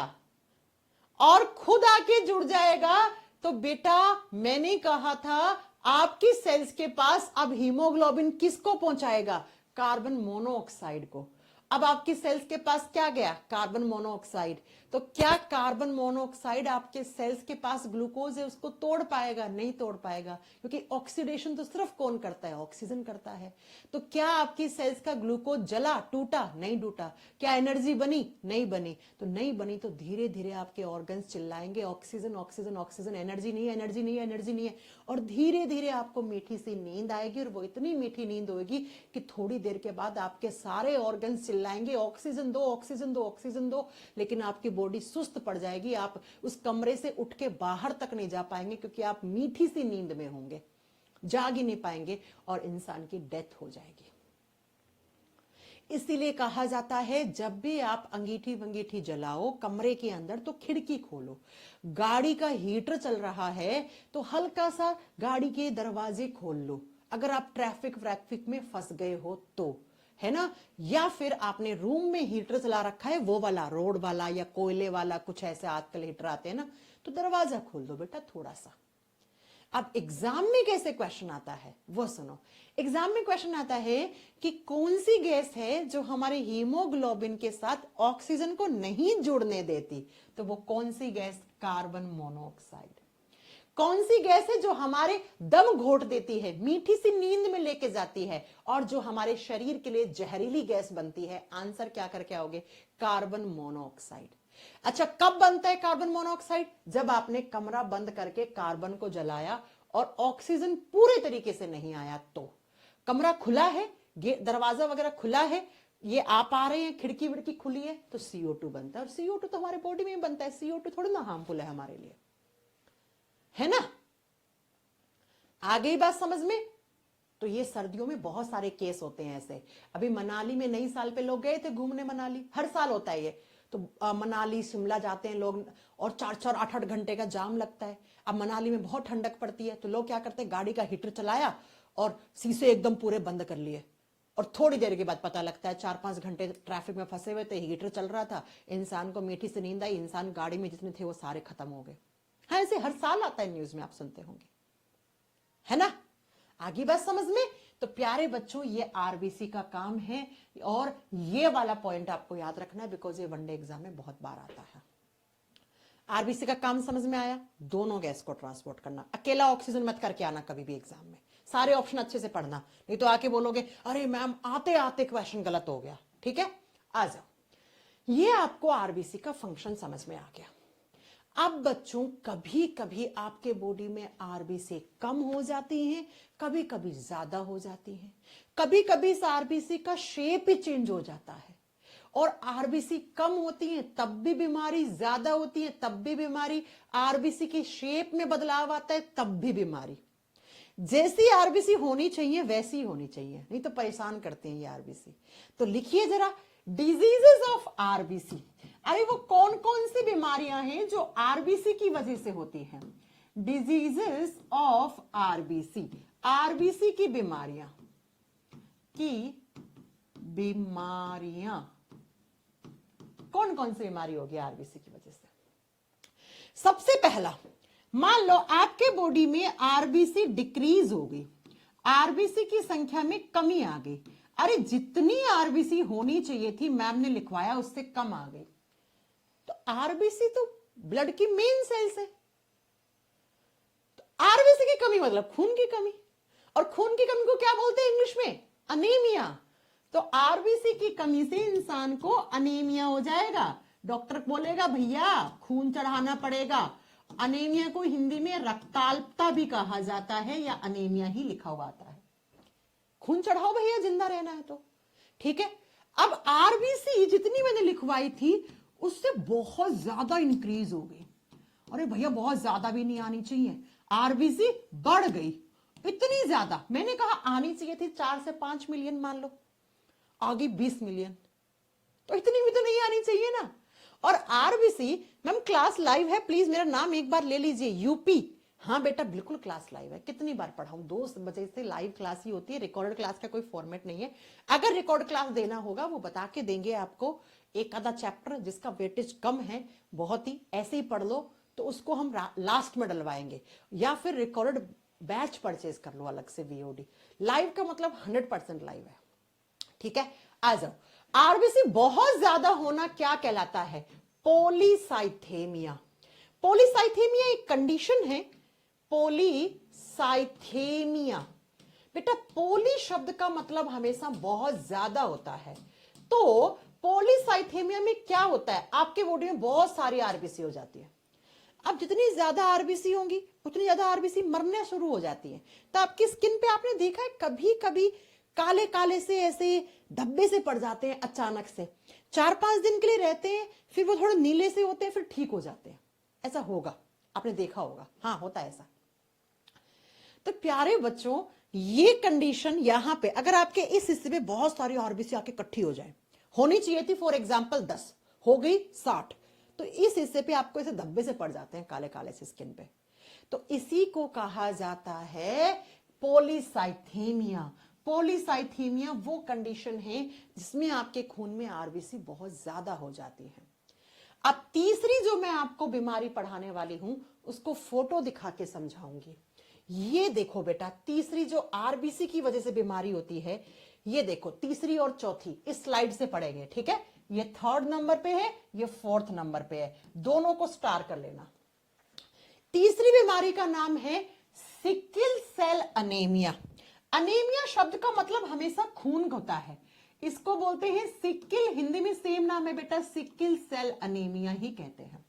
और खुद आके जुड़ जाएगा। तो बेटा मैंने कहा था आपकी सेल्स के पास अब हीमोग्लोबिन किसको पहुंचाएगा? कार्बन मोनोऑक्साइड को। अब आपकी सेल्स के पास क्या गया? Carbon monoxide. तो क्या कार्बन मोनोऑक्साइड आपके सेल्स के पास ग्लूकोज है उसको तोड़ पाएगा? नहीं तोड़ पाएगा, क्योंकि ऑक्सीडेशन तो सिर्फ कौन करता है? ऑक्सीजन करता है। तो क्या आपकी सेल्स का ग्लूकोज जला, टूटा? नहीं टूटा। क्या एनर्जी बनी? नहीं बनी। तो नहीं बनी तो धीरे धीरे आपके ऑर्गन्स चिल्लाएंगे ऑक्सीजन ऑक्सीजन ऑक्सीजन, एनर्जी नहीं है, एनर्जी नहीं है, एनर्जी नहीं है। और धीरे धीरे आपको मीठी सी नींद आएगी और वो इतनी मीठी नींद होगी कि थोड़ी देर के बाद आपके सारे ऑर्गन्स चिल्लाएंगे ऑक्सीजन दो, ऑक्सीजन दो, ऑक्सीजन दो। लेकिन आपकी बॉडी सुस्त पड़ जाएगी, आप उस कमरे से उठ के बाहर तक नहीं जा पाएंगे, क्योंकि आप मीठी सी नींद में होंगे, जाग ही नहीं पाएंगे और इंसान की डेथ हो जाएगी। इसीलिए कहा जाता है जब भी आप अंगीठी वंगीठी जलाओ कमरे के अंदर तो खिड़की खोलो। गाड़ी का हीटर चल रहा है तो हल्का सा गाड़ी के दरवाजे खोल लो, अगर आप ट्रैफिक व्रैफिक में फंस गए हो तो, है ना। या फिर आपने रूम में हीटर चला रखा है, वो वाला रोड वाला या कोयले वाला, कुछ ऐसे आजकल हीटर आते हैं ना, तो दरवाजा खोल दो बेटा थोड़ा सा। अब एग्जाम में कैसे क्वेश्चन आता है वो सुनो। एग्जाम में क्वेश्चन आता है कि कौन सी गैस है जो हमारे हीमोग्लोबिन के साथ ऑक्सीजन को नहीं जुड़ने देती? तो वो कौन सी गैस? Carbon monoxide. कौन सी गैस है जो हमारे दम घोट देती है, मीठी सी नींद में लेके जाती है और जो हमारे शरीर के लिए जहरीली गैस बनती है? आंसर क्या करके आओगे? Carbon monoxide. अच्छा, कब बनता है कार्बन मोनोऑक्साइड? जब आपने कमरा बंद करके कार्बन को जलाया और ऑक्सीजन पूरे तरीके से नहीं आया तो। कमरा खुला है, दरवाजा वगैरह खुला है, ये आप आ रहे हैं, खिड़की विड़की खुली है, तो CO2 बनता है। और CO2 तो हमारे बॉडी में बनता है, CO2 थोड़ी ना हार्मफुल है हमारे लिए, है ना। आ गई बात समझ में? तो ये सर्दियों में बहुत सारे केस होते हैं ऐसे। अभी मनाली में नई साल पे लोग गए थे घूमने, मनाली हर साल होता है ये। तो मनाली शिमला जाते हैं लोग और 4-4 8-8 घंटे का जाम लगता है। अब मनाली में बहुत ठंडक पड़ती है तो लोग क्या करते हैं, गाड़ी का हीटर चलाया और शीशे एकदम पूरे बंद कर लिए और थोड़ी देर के बाद पता लगता है 4-5 घंटे ट्रैफिक में फंसे हुए थे, हीटर चल रहा था, इंसान को मीठी से नींद आई, इंसान गाड़ी में जितने थे वो सारे खत्म हो गए। हाँ, ऐसे हर साल आता है, न्यूज में आप सुनते होंगे, है ना। आगे बात समझ में? तो प्यारे बच्चों ये आरबीसी का काम है और ये वाला पॉइंट आपको याद रखना है, बिकॉज ये वनडे एग्जाम में बहुत बार आता है। आरबीसी का काम समझ में आया? दोनों गैस को ट्रांसपोर्ट करना। अकेला ऑक्सीजन मत करके आना कभी भी एग्जाम में, सारे ऑप्शन अच्छे से पढ़ना, नहीं तो आके बोलोगे अरे मैम आते आते क्वेश्चन गलत हो गया। ठीक है, आ जाओ। ये आपको आरबीसी का फंक्शन समझ में आ गया। अब बच्चों कभी कभी आपके बॉडी में आरबीसी कम हो जाती हैं, कभी कभी ज्यादा हो जाती हैं, कभी कभी इस आरबीसी का शेप ही चेंज हो जाता है। और आरबीसी कम होती है तब भी बीमारी, ज्यादा होती है तब भी बीमारी, आरबीसी के शेप में बदलाव आता है तब भी बीमारी। जैसी आरबीसी होनी चाहिए वैसी होनी चाहिए, नहीं तो परेशान करते हैं ये आरबीसी। तो लिखिए जरा, डिजीजेस ऑफ आरबीसी। अरे वो कौन कौन सी बीमारियां हैं जो आरबीसी की वजह से होती हैं? डिजीजेस ऑफ आरबीसी, आरबीसी की बीमारियां, कौन कौन सी बीमारी होगी आरबीसी की वजह से? सबसे पहला, मान लो आपके बॉडी में आरबीसी डिक्रीज हो गई, आरबीसी की संख्या में कमी आ गई। अरे जितनी आरबीसी होनी चाहिए थी मैम ने लिखवाया उससे कम आ गई। तो आरबीसी तो ब्लड की मेन सेल्स है, तो आरबीसी की कमी मतलब खून की कमी, और खून की कमी को क्या बोलते हैं इंग्लिश में? अनीमिया। तो आरबीसी की कमी से इंसान को अनीमिया हो जाएगा। डॉक्टर बोलेगा भैया खून चढ़ाना पड़ेगा। अनीमिया को हिंदी में रक्ताल्पता भी कहा जाता है या अनीमिया ही लिखा हुआ आता है। खून चढ़ाओ भैया जिंदा रहना है तो, ठीक है। अब आरबीसी जितनी मैंने लिखवाई थी उससे बहुत ज्यादा इंक्रीज हो गई। अरे भैया बहुत ज्यादा भी नहीं आनी चाहिए, आरबीसी बढ़ गई इतनी ज्यादा। मैंने कहा आनी चाहिए थी 4 से 5 मिलियन, मान लो आ गई 20 मिलियन, तो इतनी भी तो नहीं आनी चाहिए ना। और आरबीसी, मैम क्लास लाइव है, प्लीज मेरा नाम एक बार ले लीजिए, यूपी। हाँ बेटा बिल्कुल क्लास लाइव है, कितनी बार पढ़ाऊं, 2 बजे से लाइव क्लास ही होती है, रिकॉर्डेड क्लास का कोई फॉर्मेट नहीं है। अगर रिकॉर्ड क्लास देना होगा वो बता के देंगे आपको, एक आधा चैप्टर जिसका वेटेज कम है, बहुत ही ऐसे ही पढ़ लो तो उसको हम लास्ट में डलवाएंगे, या फिर रिकॉर्डेड बैच परचेज कर लो अलग से वीओडी। लाइव का मतलब 100% लाइव है, ठीक है। आ जाओ, आरबीसी बहुत ज्यादा होना क्या कहलाता है? पॉलीसाइथेमिया। पॉलीसाइथेमिया एक कंडीशन है, पॉलीसाइथेमिया। बेटा पोली शब्द का मतलब हमेशा बहुत ज्यादा होता है, तो पॉलीसाइथेमिया में क्या होता है, आपके बॉडी में बहुत सारी आरबीसी हो जाती है। अब जितनी ज्यादा आरबीसी होंगी उतनी ज्यादा आरबीसी मरने शुरू हो जाती है। तो आपकी स्किन पे आपने देखा है कभी कभी काले काले से ऐसे धब्बे से पड़ जाते हैं अचानक से, 4-5 दिन के लिए रहते हैं, फिर वो थोड़े नीले से होते हैं, फिर ठीक हो जाते हैं। ऐसा होगा, आपने देखा होगा, हाँ होता है ऐसा। तो प्यारे बच्चों, ये कंडीशन यहां पे अगर आपके इस हिस्से में बहुत सारी आरबीसी आके इकट्ठी हो जाए, होनी चाहिए थी फॉर एग्जाम्पल 10, हो गई 60, तो इस हिस्से पे आपको ऐसे धब्बे से पड़ जाते हैं काले काले से स्किन पे, तो इसी को कहा जाता है पॉलीसाइथेमिया। पॉलीसाइथेमिया वो कंडीशन है जिसमें आपके खून में आरबीसी बहुत ज्यादा हो जाती है। अब तीसरी जो मैं आपको बीमारी पढ़ाने वाली हूं उसको फोटो दिखा के समझाऊंगी। ये देखो बेटा, तीसरी जो आरबीसी की वजह से बीमारी होती है, ये देखो तीसरी और चौथी इस स्लाइड से पढ़ेंगे, ठीक है। ये 3rd नंबर पे है, ये 4th नंबर पे है, दोनों को स्टार कर लेना। तीसरी बीमारी का नाम है सिकल सेल अनेमिया। अनेमिया शब्द का मतलब हमेशा खून होता है, इसको बोलते हैं सिकल, हिंदी में सेम नाम है बेटा, सिकल सेल अनेमिया ही कहते हैं।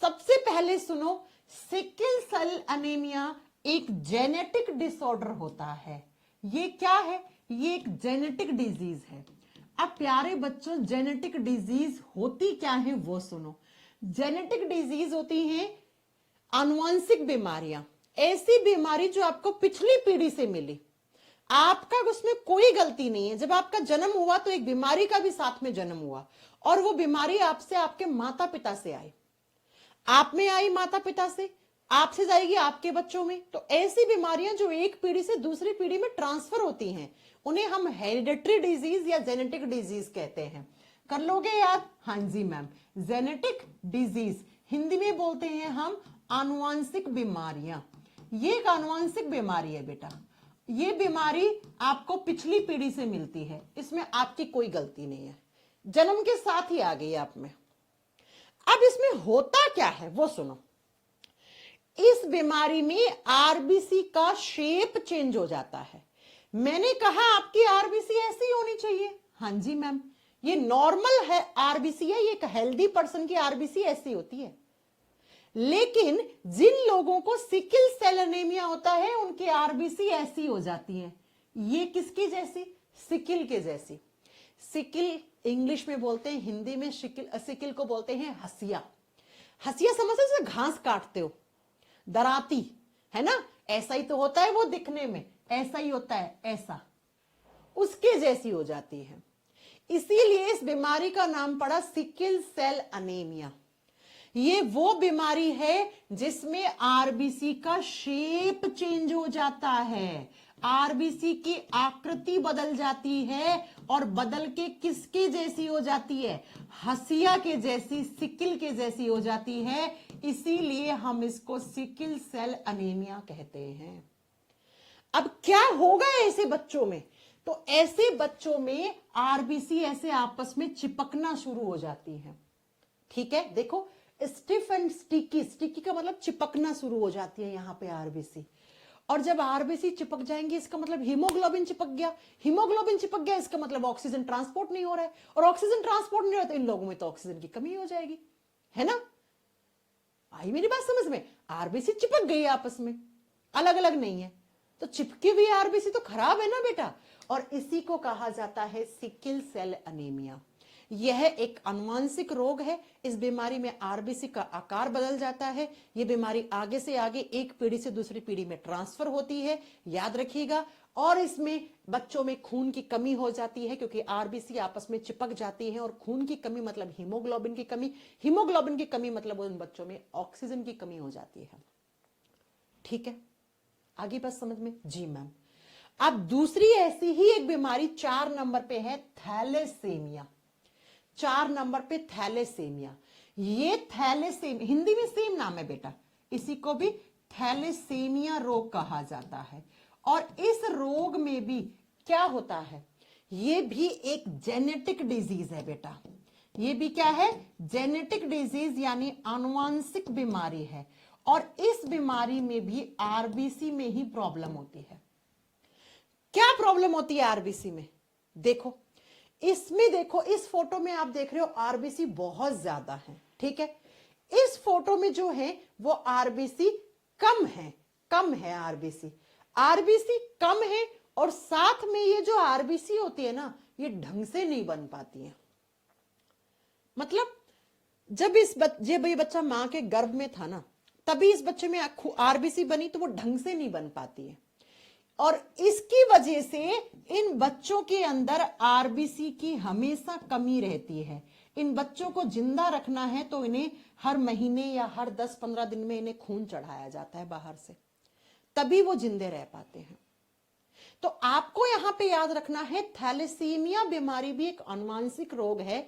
सबसे पहले सुनो, सिकल सेल अनेमिया एक जेनेटिक डिसऑर्डर होता है। ये क्या है? ये एक जेनेटिक डिजीज है। अब प्यारे बच्चों, जेनेटिक डिजीज होती क्या है वो सुनो। जेनेटिक डिजीज होती हैं आनुवंशिक बीमारियां, ऐसी बीमारी जो आपको पिछली पीढ़ी से मिली, आपका उसमें कोई गलती नहीं है। जब आपका जन्म हुआ तो एक बीमारी का भी साथ में जन्म हुआ, और वो बीमारी आपसे आपके माता पिता से आई, आप में आई माता पिता से, आपसे जाएगी आपके बच्चों में। तो ऐसी बीमारियां जो एक पीढ़ी से दूसरी पीढ़ी में ट्रांसफर होती हैं, उन्हें हम हेरिडेटरी डिजीज या जेनेटिक डिजीज कहते हैं। कर लोगे याद? हाँ जी मैम, जेनेटिक डिजीज हिंदी में बोलते हैं हम आनुवंशिक बीमारियां। ये एक आनुवंशिक बीमारी है बेटा, ये बीमारी आपको पिछली पीढ़ी से मिलती है, इसमें आपकी कोई गलती नहीं है, जन्म के साथ ही आ गई आप में। अब इसमें होता क्या है वो सुनो। इस बीमारी में आरबीसी का शेप चेंज हो जाता है। मैंने कहा आपकी आरबीसी ऐसी होनी चाहिए, हाँ जी मैम, ये नॉर्मल है आरबीसी है, ये एक हेल्दी पर्सन की आरबीसी ऐसी होती है। लेकिन जिन लोगों को सिकल सेल एनीमिया होता है उनकी आरबीसी ऐसी हो जाती है, ये किसकी जैसी? सिकल के जैसी। सिकल इंग्लिश में बोलते हैं, हिंदी में सिकल को बोलते हैं हसिया। हसिया समझते हो, घास काटते हो, दराती है ना, ऐसा ही तो होता है वो दिखने में, ऐसा ही होता है, ऐसा उसके जैसी हो जाती है। इसीलिए इस बीमारी का नाम पड़ा सिकल सेल अनीमिया। ये वो बीमारी है जिसमें आरबीसी का शेप चेंज हो जाता है, आरबीसी की आकृति बदल जाती है, और बदल के किसके जैसी हो जाती है? हसिया के जैसी, सिकल के जैसी हो जाती है। इसीलिए हम इसको सिकल सेल अनीमिया कहते हैं। अब क्या होगा ऐसे बच्चों में? तो ऐसे बच्चों में आरबीसी ऐसे आपस में चिपकना शुरू हो जाती है, ठीक है। देखो स्टिफ एंड स्टिकी, स्टिकी का मतलब चिपकना शुरू हो जाती है यहां पे आरबीसी, और जब आरबीसी चिपक जाएंगे इसका मतलब हीमोग्लोबिन चिपक गया, हीमोग्लोबिन चिपक गया इसका मतलब ऑक्सीजन ट्रांसपोर्ट नहीं हो रहा है, और ऑक्सीजन ट्रांसपोर्ट नहीं हो रहा तो इन लोगों में तो ऑक्सीजन की कमी हो जाएगी, है ना। आई मेरी बात समझ में? आरबीसी चिपक गई आपस में, अलग अलग नहीं है, तो चिपकी हुई आरबीसी तो खराब है ना बेटा, और इसी को कहा जाता है सिकल सेल अनीमिया। यह एक आनुवंशिक रोग है। इस बीमारी में आरबीसी का आकार बदल जाता है। यह बीमारी आगे से आगे एक पीढ़ी से दूसरी पीढ़ी में ट्रांसफर होती है, याद रखिएगा। और इसमें बच्चों में खून की कमी हो जाती है क्योंकि आरबीसी आपस में चिपक जाती हैं, और खून की कमी मतलब हीमोग्लोबिन की कमी, हीमोग्लोबिन की कमी मतलब उन बच्चों में ऑक्सीजन की कमी हो जाती है। ठीक है, आगे बात समझ में? जी मैम। अब दूसरी ऐसी ही एक बीमारी 4 नंबर पे है, थैलेसेमिया। 4 नंबर पे थैलेसेमिया। ये थैलेसेमिया हिंदी में सेम नाम है बेटा, इसी को भी थैलेसेमिया रोग कहा जाता है। और इस रोग में भी क्या होता है, ये भी एक जेनेटिक डिजीज है बेटा। ये भी क्या है? जेनेटिक डिजीज, यानी आनुवंशिक बीमारी है। और इस बीमारी में भी आरबीसी में ही प्रॉब्लम होती है। क्या प्रॉब्लम होती है आरबीसी में? देखो इसमें, देखो इस फोटो में आप देख रहे हो आरबीसी बहुत ज्यादा है। ठीक है, इस फोटो में जो है वो आरबीसी कम है, कम है आरबीसी। आरबीसी कम है, और साथ में ये जो आरबीसी होती है ना, ये ढंग से नहीं बन पाती है। मतलब जब ये बच्चा मां के गर्भ में था ना, तभी इस बच्चे में आरबीसी बनी, तो वो ढंग से नहीं बन पाती है। और इसकी वजह से इन बच्चों के अंदर आरबीसी की हमेशा कमी रहती है। इन बच्चों को जिंदा रखना है तो इन्हें हर महीने या हर 10-15 दिन में इन्हें खून चढ़ाया जाता है बाहर से, तभी वो जिंदे रह पाते हैं। तो आपको यहां पे याद रखना है, थैलेसीमिया बीमारी भी एक आनुवंशिक रोग है।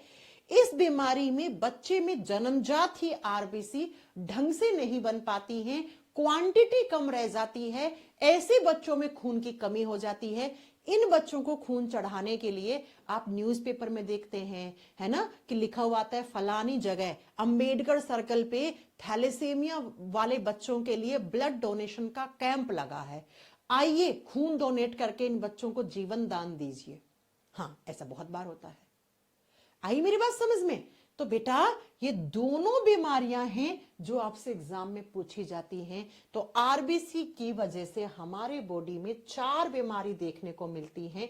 इस बीमारी में बच्चे में जन्मजात ही आरबीसी ढंग से नहीं बन पाती हैं, क्वांटिटी कम रह जाती है, ऐसे बच्चों में खून की कमी हो जाती है। इन बच्चों को खून चढ़ाने के लिए आप न्यूज़पेपर में देखते हैं, है ना, कि लिखा हुआ आता है फलानी जगह अंबेडकर सर्कल पे थैलेसीमिया वाले बच्चों के लिए ब्लड डोनेशन का कैंप लगा है, आइए खून डोनेट करके इन बच्चों को जीवन दान दीजिए। हाँ, ऐसा बहुत बार होता है। आई मेरी बात समझ में? तो बेटा ये दोनों बीमारियां हैं जो आपसे एग्जाम में पूछी जाती हैं। तो आरबीसी की वजह से हमारे बॉडी में 4 बीमारी देखने को मिलती हैं।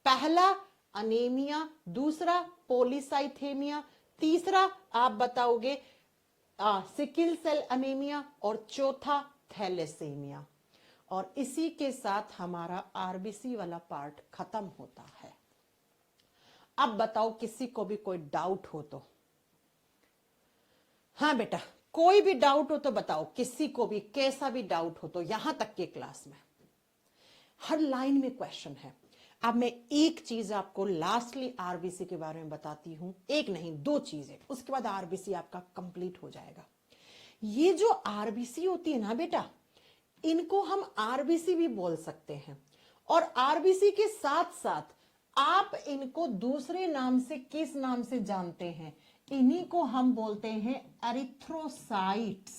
पहला अनीमिया, दूसरा पॉलीसाइथेमिया, तीसरा आप बताओगे सिकिल सेल अनीमिया, और चौथा थैलेसीमिया। और इसी के साथ हमारा आरबीसी वाला पार्ट खत्म होता है। अब बताओ किसी को भी कोई डाउट हो तो? हाँ बेटा, कोई भी डाउट हो तो बताओ, किसी को भी कैसा भी डाउट हो तो, यहां तक के क्लास में हर लाइन में क्वेश्चन है। अब मैं एक चीज आपको लास्टली आरबीसी के बारे में बताती हूं, एक नहीं 2 चीजें, उसके बाद आरबीसी आपका कंप्लीट हो जाएगा। ये जो आरबीसी होती है ना बेटा, इनको हम आरबीसी भी बोल सकते हैं, और आरबीसी के साथ साथ आप इनको दूसरे नाम से किस नाम से जानते हैं? इन्हीं को हम बोलते हैं एरिथ्रोसाइट्स।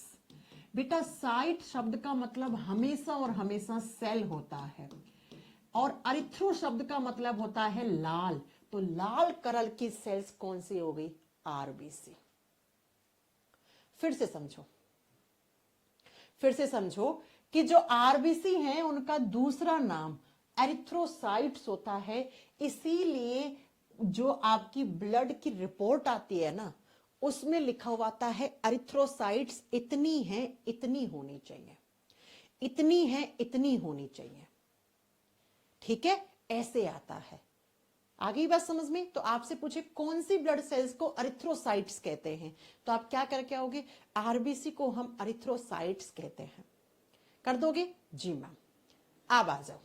बेटा साइट शब्द का मतलब हमेशा और हमेशा सेल होता है, और एरिथ्रो शब्द का मतलब होता है लाल। तो लाल कलर की सेल्स कौन सी हो गई? आरबीसी। फिर से समझो, फिर से समझो कि जो आरबीसी हैं उनका दूसरा नाम एरिथ्रोसाइट्स होता है। इसीलिए जो आपकी ब्लड की रिपोर्ट आती है ना, उसमें लिखा हुआ आता है एरिथ्रोसाइट्स इतनी है, इतनी होनी चाहिए, इतनी है, इतनी होनी चाहिए। ठीक है, ऐसे आता है। आगे बात समझ में? तो आपसे पूछे कौन सी ब्लड सेल्स को एरिथ्रोसाइट्स कहते हैं, तो आप क्या करके आओगे? आरबीसी को हम एरिथ्रोसाइट्स कहते हैं। कर दोगे? जी मैम। अब आ जाओ।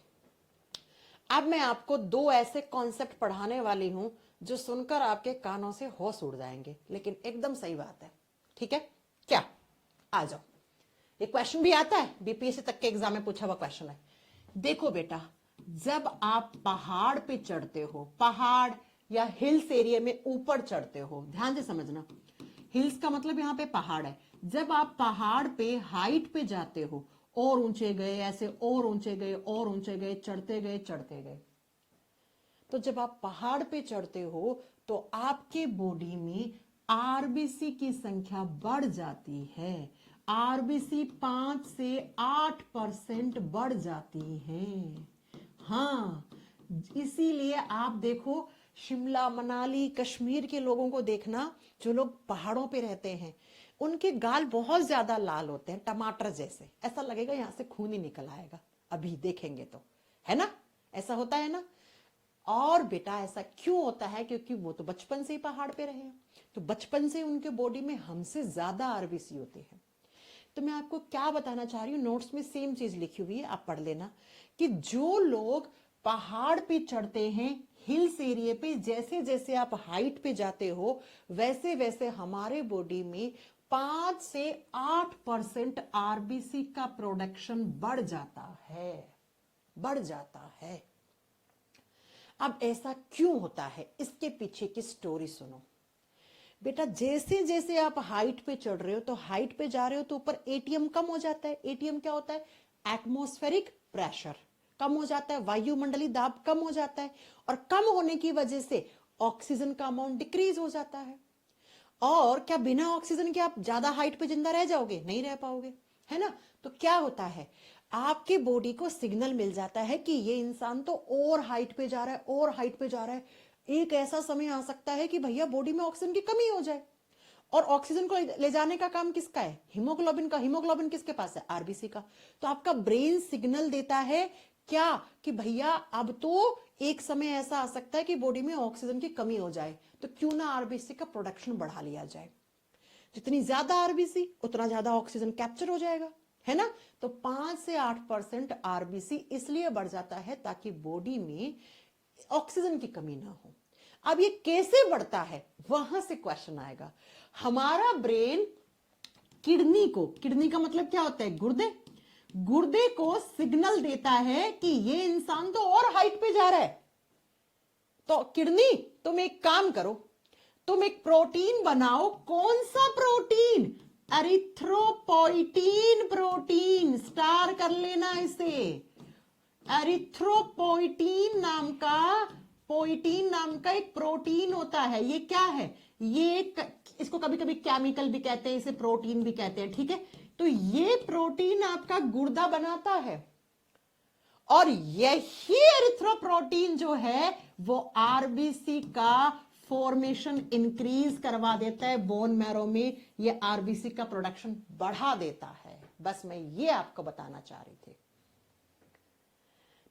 अब मैं आपको 2 ऐसे कॉन्सेप्ट पढ़ाने वाली हूं जो सुनकर आपके कानों से होश उड़ जाएंगे, लेकिन एकदम सही बात है। ठीक है, क्या? आ जाओ। ये क्वेश्चन भी आता है, बीपीएससी तक के एग्जाम में पूछा हुआ क्वेश्चन है। देखो बेटा, जब आप पहाड़ पे चढ़ते हो, पहाड़ या हिल्स एरिया में ऊपर चढ़ते हो, ध्यान से समझना, हिल्स का मतलब यहां पे पहाड़ है। जब आप पहाड़ पे हाइट पे जाते हो, और ऊंचे गए, ऐसे और ऊंचे गए, और ऊंचे गए, चढ़ते गए, चढ़ते गए, तो जब आप पहाड़ पे चढ़ते हो तो आपके बॉडी में आरबीसी की संख्या बढ़ जाती है। आरबीसी 5 से 8% बढ़ जाती है। हाँ, इसीलिए आप देखो शिमला, मनाली, कश्मीर के लोगों को देखना, जो लोग पहाड़ों पे रहते हैं, उनके गाल बहुत ज्यादा लाल होते हैं, टमाटर जैसे, ऐसा लगेगा यहां से खून ही निकल आएगा, अभी देखेंगे तो, है ना? ऐसा होता है ना। और बेटा ऐसा क्यों होता है? क्योंकि वो तो बचपन से ही पहाड़ पे रहे हैं, तो बचपन से उनके बॉडी में हमसे ज्यादा आरबीसी होते हैं। तो मैं आपको क्या बताना चाह रही हूँ, नोट्स में सेम चीज लिखी हुई है, आप पढ़ लेना, कि जो लोग पहाड़ पे चढ़ते हैं, हिल्स एरिया पे, जैसे जैसे आप हाइट पे जाते हो वैसे वैसे हमारे बॉडी में 5 से 8% आरबीसी का प्रोडक्शन बढ़ जाता है, बढ़ जाता है। अब ऐसा क्यों होता है, इसके पीछे की स्टोरी सुनो बेटा। जैसे जैसे आप हाइट पे चढ़ रहे हो, तो हाइट पे जा रहे हो तो ऊपर एटीएम कम हो जाता है। एटीएम क्या होता है? एटमॉस्फेरिक प्रेशर कम हो जाता है, वायुमंडलीय दाब कम हो जाता है, और कम होने की वजह से ऑक्सीजन का अमाउंट डिक्रीज हो जाता है। और क्या बिना ऑक्सीजन के आप ज्यादा हाइट पे जिंदा रह जाओगे? नहीं रह पाओगे, है ना। तो क्या होता है, आपके बॉडी को सिग्नल मिल जाता है कि ये इंसान तो और हाइट पे जा रहा है, और हाइट पे जा रहा है। एक ऐसा समय आ सकता है कि भैया बॉडी में ऑक्सीजन की कमी हो जाए, और ऑक्सीजन को ले जाने का काम किसका है? हीमोग्लोबिन का। हीमोग्लोबिन किसके पास है? आरबीसी का। तो आपका ब्रेन सिग्नल देता है क्या, कि भैया अब तो एक समय ऐसा आ सकता है कि बॉडी में ऑक्सीजन की कमी हो जाए, तो क्यों ना आरबीसी का प्रोडक्शन बढ़ा लिया जाए। जितनी ज्यादा आरबीसी उतना ज्यादा ऑक्सीजन कैप्चर हो जाएगा, है ना। तो 5 से 8% आरबीसी इसलिए बढ़ जाता है ताकि बॉडी में ऑक्सीजन की कमी ना हो। अब ये कैसे बढ़ता है, वहां से क्वेश्चन आएगा। हमारा ब्रेन किडनी को, किडनी का मतलब क्या होता है? गुर्दे। गुर्दे को सिग्नल देता है कि ये इंसान तो और हाइट पे जा रहा है। तो किडनी, तुम एक काम करो, तुम एक प्रोटीन बनाओ। कौन सा प्रोटीन? Erythropoietin protein. स्टार कर लेना इसे। एरिथ्रोपोइटीन नाम का एक प्रोटीन होता है। ये क्या है? इसको कभी कभी केमिकल भी कहते हैं, इसे प्रोटीन भी कहते हैं, ठीक है। तो ये प्रोटीन आपका गुर्दा बनाता है, और यही एरिथ्रोप्रोटीन जो है वो आरबीसी का फॉर्मेशन इंक्रीज करवा देता है बोन मैरो में। ये आरबीसी का प्रोडक्शन बढ़ा देता है। बस मैं ये आपको बताना चाह रही थी।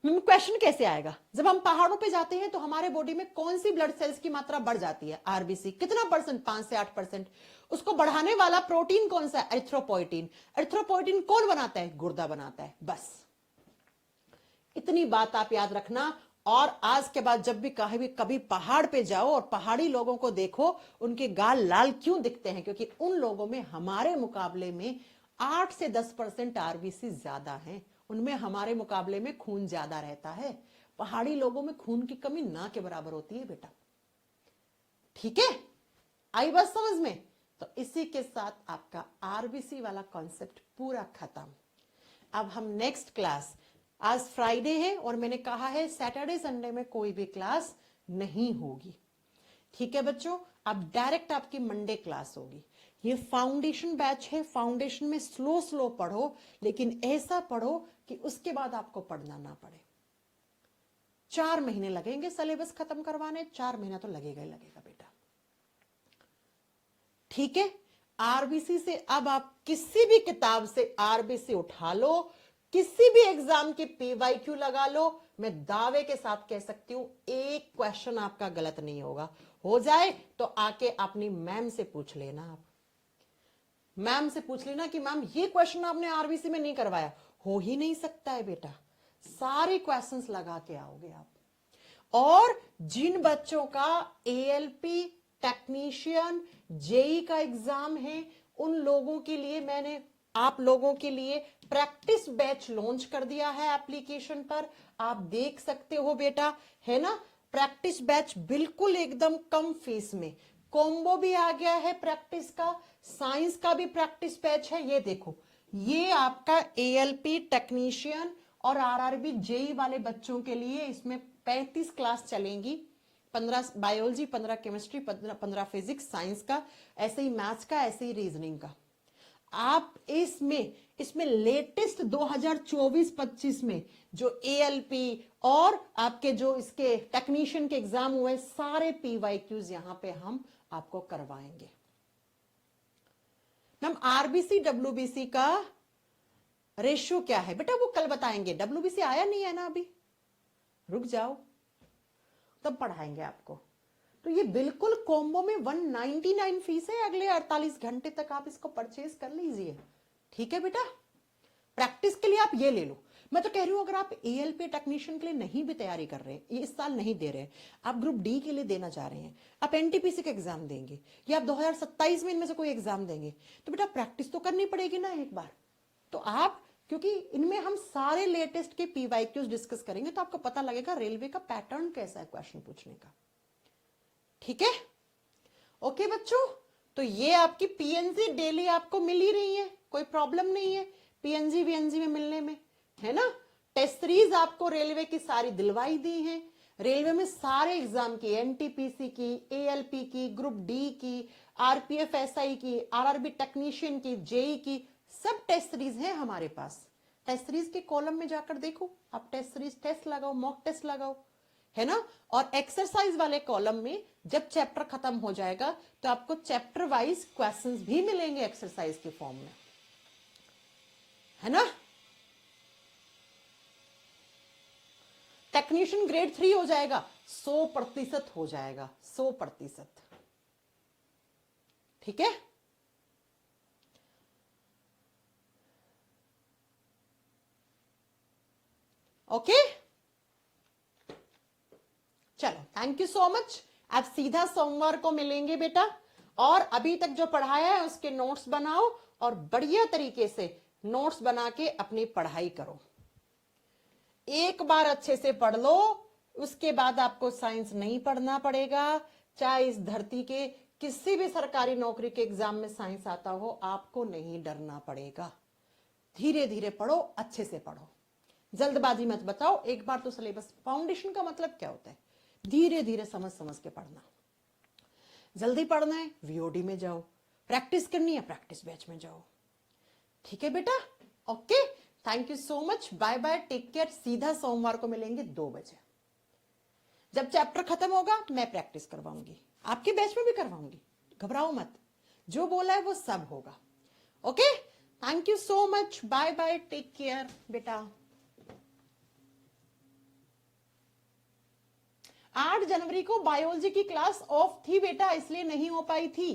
क्वेश्चन कैसे आएगा? जब हम पहाड़ों पे जाते हैं तो हमारे बॉडी में कौन सी ब्लड सेल्स की मात्रा बढ़ जाती है? आरबीसी। कितना परसेंट? 5 से 8%। उसको बढ़ाने वाला प्रोटीन कौन सा है? एरिथ्रोपोइटीन। एरिथ्रोपोइटीन कौन बनाता है? गुर्दा बनाता है। बस इतनी बात आप याद रखना। और आज के बाद जब भी कभी पहाड़ पे जाओ और पहाड़ी लोगों को देखो, उनके गाल लाल क्यों दिखते हैं? क्योंकि उन लोगों में हमारे मुकाबले में 8 से 10% आरबीसी ज्यादा है। उनमें हमारे मुकाबले में खून ज्यादा रहता है। पहाड़ी लोगों में खून की कमी ना के बराबर होती है बेटा, ठीक है। आई बात समझ में? तो इसी के साथ आपका आरबीसी वाला कॉन्सेप्ट पूरा खत्म। अब हम नेक्स्ट क्लास, आज फ्राइडे है और मैंने कहा है सैटरडे संडे में कोई भी क्लास नहीं होगी, ठीक है बच्चों। अब डायरेक्ट आपकी मंडे क्लास होगी। ये फाउंडेशन बैच है। फाउंडेशन में स्लो स्लो पढ़ो, लेकिन ऐसा पढ़ो कि उसके बाद आपको पढ़ना ना पड़े। 4 महीने लगेंगे सिलेबस खत्म करवाने, 4 महीना तो लगेगा ही लगेगा बेटा, ठीक है। आरबीसी से अब आप किसी भी किताब से आरबीसी उठा लो, किसी भी एग्जाम की पीवाईक्यू लगा लो, मैं दावे के साथ कह सकती हूं एक क्वेश्चन आपका गलत नहीं होगा। हो जाए तो आके अपनी मैम से पूछ लेना। आप मैम से पूछ लेना कि मैम ये क्वेश्चन आपने आरबीसी में नहीं करवाया। हो ही नहीं सकता है बेटा, सारे क्वेश्चंस लगा के आओगे आप। और जिन बच्चों का एएलपी, टेक्नीशियन, जेई का एग्जाम है, उन लोगों के लिए मैंने आप लोगों के लिए प्रैक्टिस बैच लॉन्च कर दिया है एप्लीकेशन पर। आप देख सकते हो बेटा, है ना। प्रैक्टिस बैच बिल्कुल एकदम कम फीस में। कॉम्बो भी आ गया है प्रैक्टिस का, साइंस का भी प्रैक्टिस बैच है। ये देखो, ये आपका एएलपी, टेक्नीशियन और आरआरबी जेई वाले बच्चों के लिए इसमें 35 क्लास चलेंगी। 15 बायोलॉजी, 15 केमिस्ट्री, 15 फिजिक्स, साइंस का, ऐसे ही मैथ्स का, ऐसे ही रीजनिंग का। आप इसमें लेटेस्ट 2024-25 में जो एएलपी और आपके जो इसके टेक्नीशियन के एग्जाम हुए, सारे पीवाईक्यूज यहां पे हम आपको करवाएंगे। मैम आरबीसी डब्ल्यूबीसी का रेशियो क्या है? बेटा वो कल बताएंगे। डब्ल्यूबीसी आया नहीं है ना अभी, रुक जाओ, तब पढ़ाएंगे आपको। तो ये बिल्कुल कॉम्बो में 199 फीस है, अगले 48 घंटे तक आप इसको परचेज कर लीजिए। ठीक है बेटा, प्रैक्टिस के लिए आप ये ले लो। मैं तो कह रही हूं अगर आप एएलपी टेक्नीशियन के लिए नहीं भी तैयारी कर रहे हैं, ये इस साल नहीं दे रहे हैं, आप ग्रुप डी के लिए देना चाह रहे हैं, आप एनटीपीसी का एग्जाम देंगे या आप 2027 में इनमें से कोई एग्जाम देंगे, तो बेटा प्रैक्टिस तो करनी पड़ेगी ना एक बार। तो आप, क्योंकि इनमें हम सारे लेटेस्ट के पीवाईक्यूज डिस्कस करेंगे, तो आपको पता लगेगा रेलवे का पैटर्न कैसा है क्वेश्चन पूछने का। ठीक है, ओके बच्चों, तो ये आपकी पीएनजी डेली आपको मिल ही रही है, कोई प्रॉब्लम नहीं है पीएनजी वीएनजी में मिलने में, है ना। टेस्ट सीरीज आपको रेलवे की सारी दिलवाई दी है, रेलवे में सारे एग्जाम की, एनटीपीसी की, एएलपी की, ग्रुप डी की, आरपीएफ एसआई की, आरआरबी टेक्नीशियन की, जेई की, सब टेस्ट सीरीज है हमारे पास। टेस्ट सीरीज के कॉलम में जाकर देखो, आप टेस्ट सीरीज टेस्ट लगाओ, मॉक टेस्ट लगाओ, है ना। और एक्सरसाइज वाले कॉलम में जब चैप्टर खत्म हो जाएगा तो आपको चैप्टर वाइज क्वेश्चंस भी मिलेंगे एक्सरसाइज के फॉर्म में, है ना। टेक्नीशियन ग्रेड 3 हो जाएगा, 100% हो जाएगा, 100%। ठीक है, ओके, चलो थैंक यू सो मच। अब सीधा सोमवार को मिलेंगे बेटा, और अभी तक जो पढ़ाया है उसके नोट्स बनाओ और बढ़िया तरीके से नोट्स बना के अपनी पढ़ाई करो। एक बार अच्छे से पढ़ लो, उसके बाद आपको साइंस नहीं पढ़ना पड़ेगा। चाहे इस धरती के किसी भी सरकारी नौकरी के एग्जाम में साइंस आता हो, आपको नहीं डरना पड़ेगा। धीरे धीरे पढ़ो, अच्छे से पढ़ो, जल्दबाजी मत बताओ। एक बार तो सिलेबस, फाउंडेशन का मतलब क्या होता है, धीरे धीरे समझ समझ के पढ़ना। जल्दी पढ़ना है वीओडी में जाओ, प्रैक्टिस करनी है प्रैक्टिस बैच में जाओ। ठीक है बेटा, okay, thank you so much, bye bye, take care. सीधा सोमवार को मिलेंगे 2 बजे। जब चैप्टर खत्म होगा मैं प्रैक्टिस करवाऊंगी, आपके बैच में भी करवाऊंगी, घबराओ मत, जो बोला है वो सब होगा। Okay, thank you so much, bye bye, take care बेटा। 8 जनवरी को बायोलॉजी की क्लास ऑफ थी बेटा, इसलिए नहीं हो पाई थी।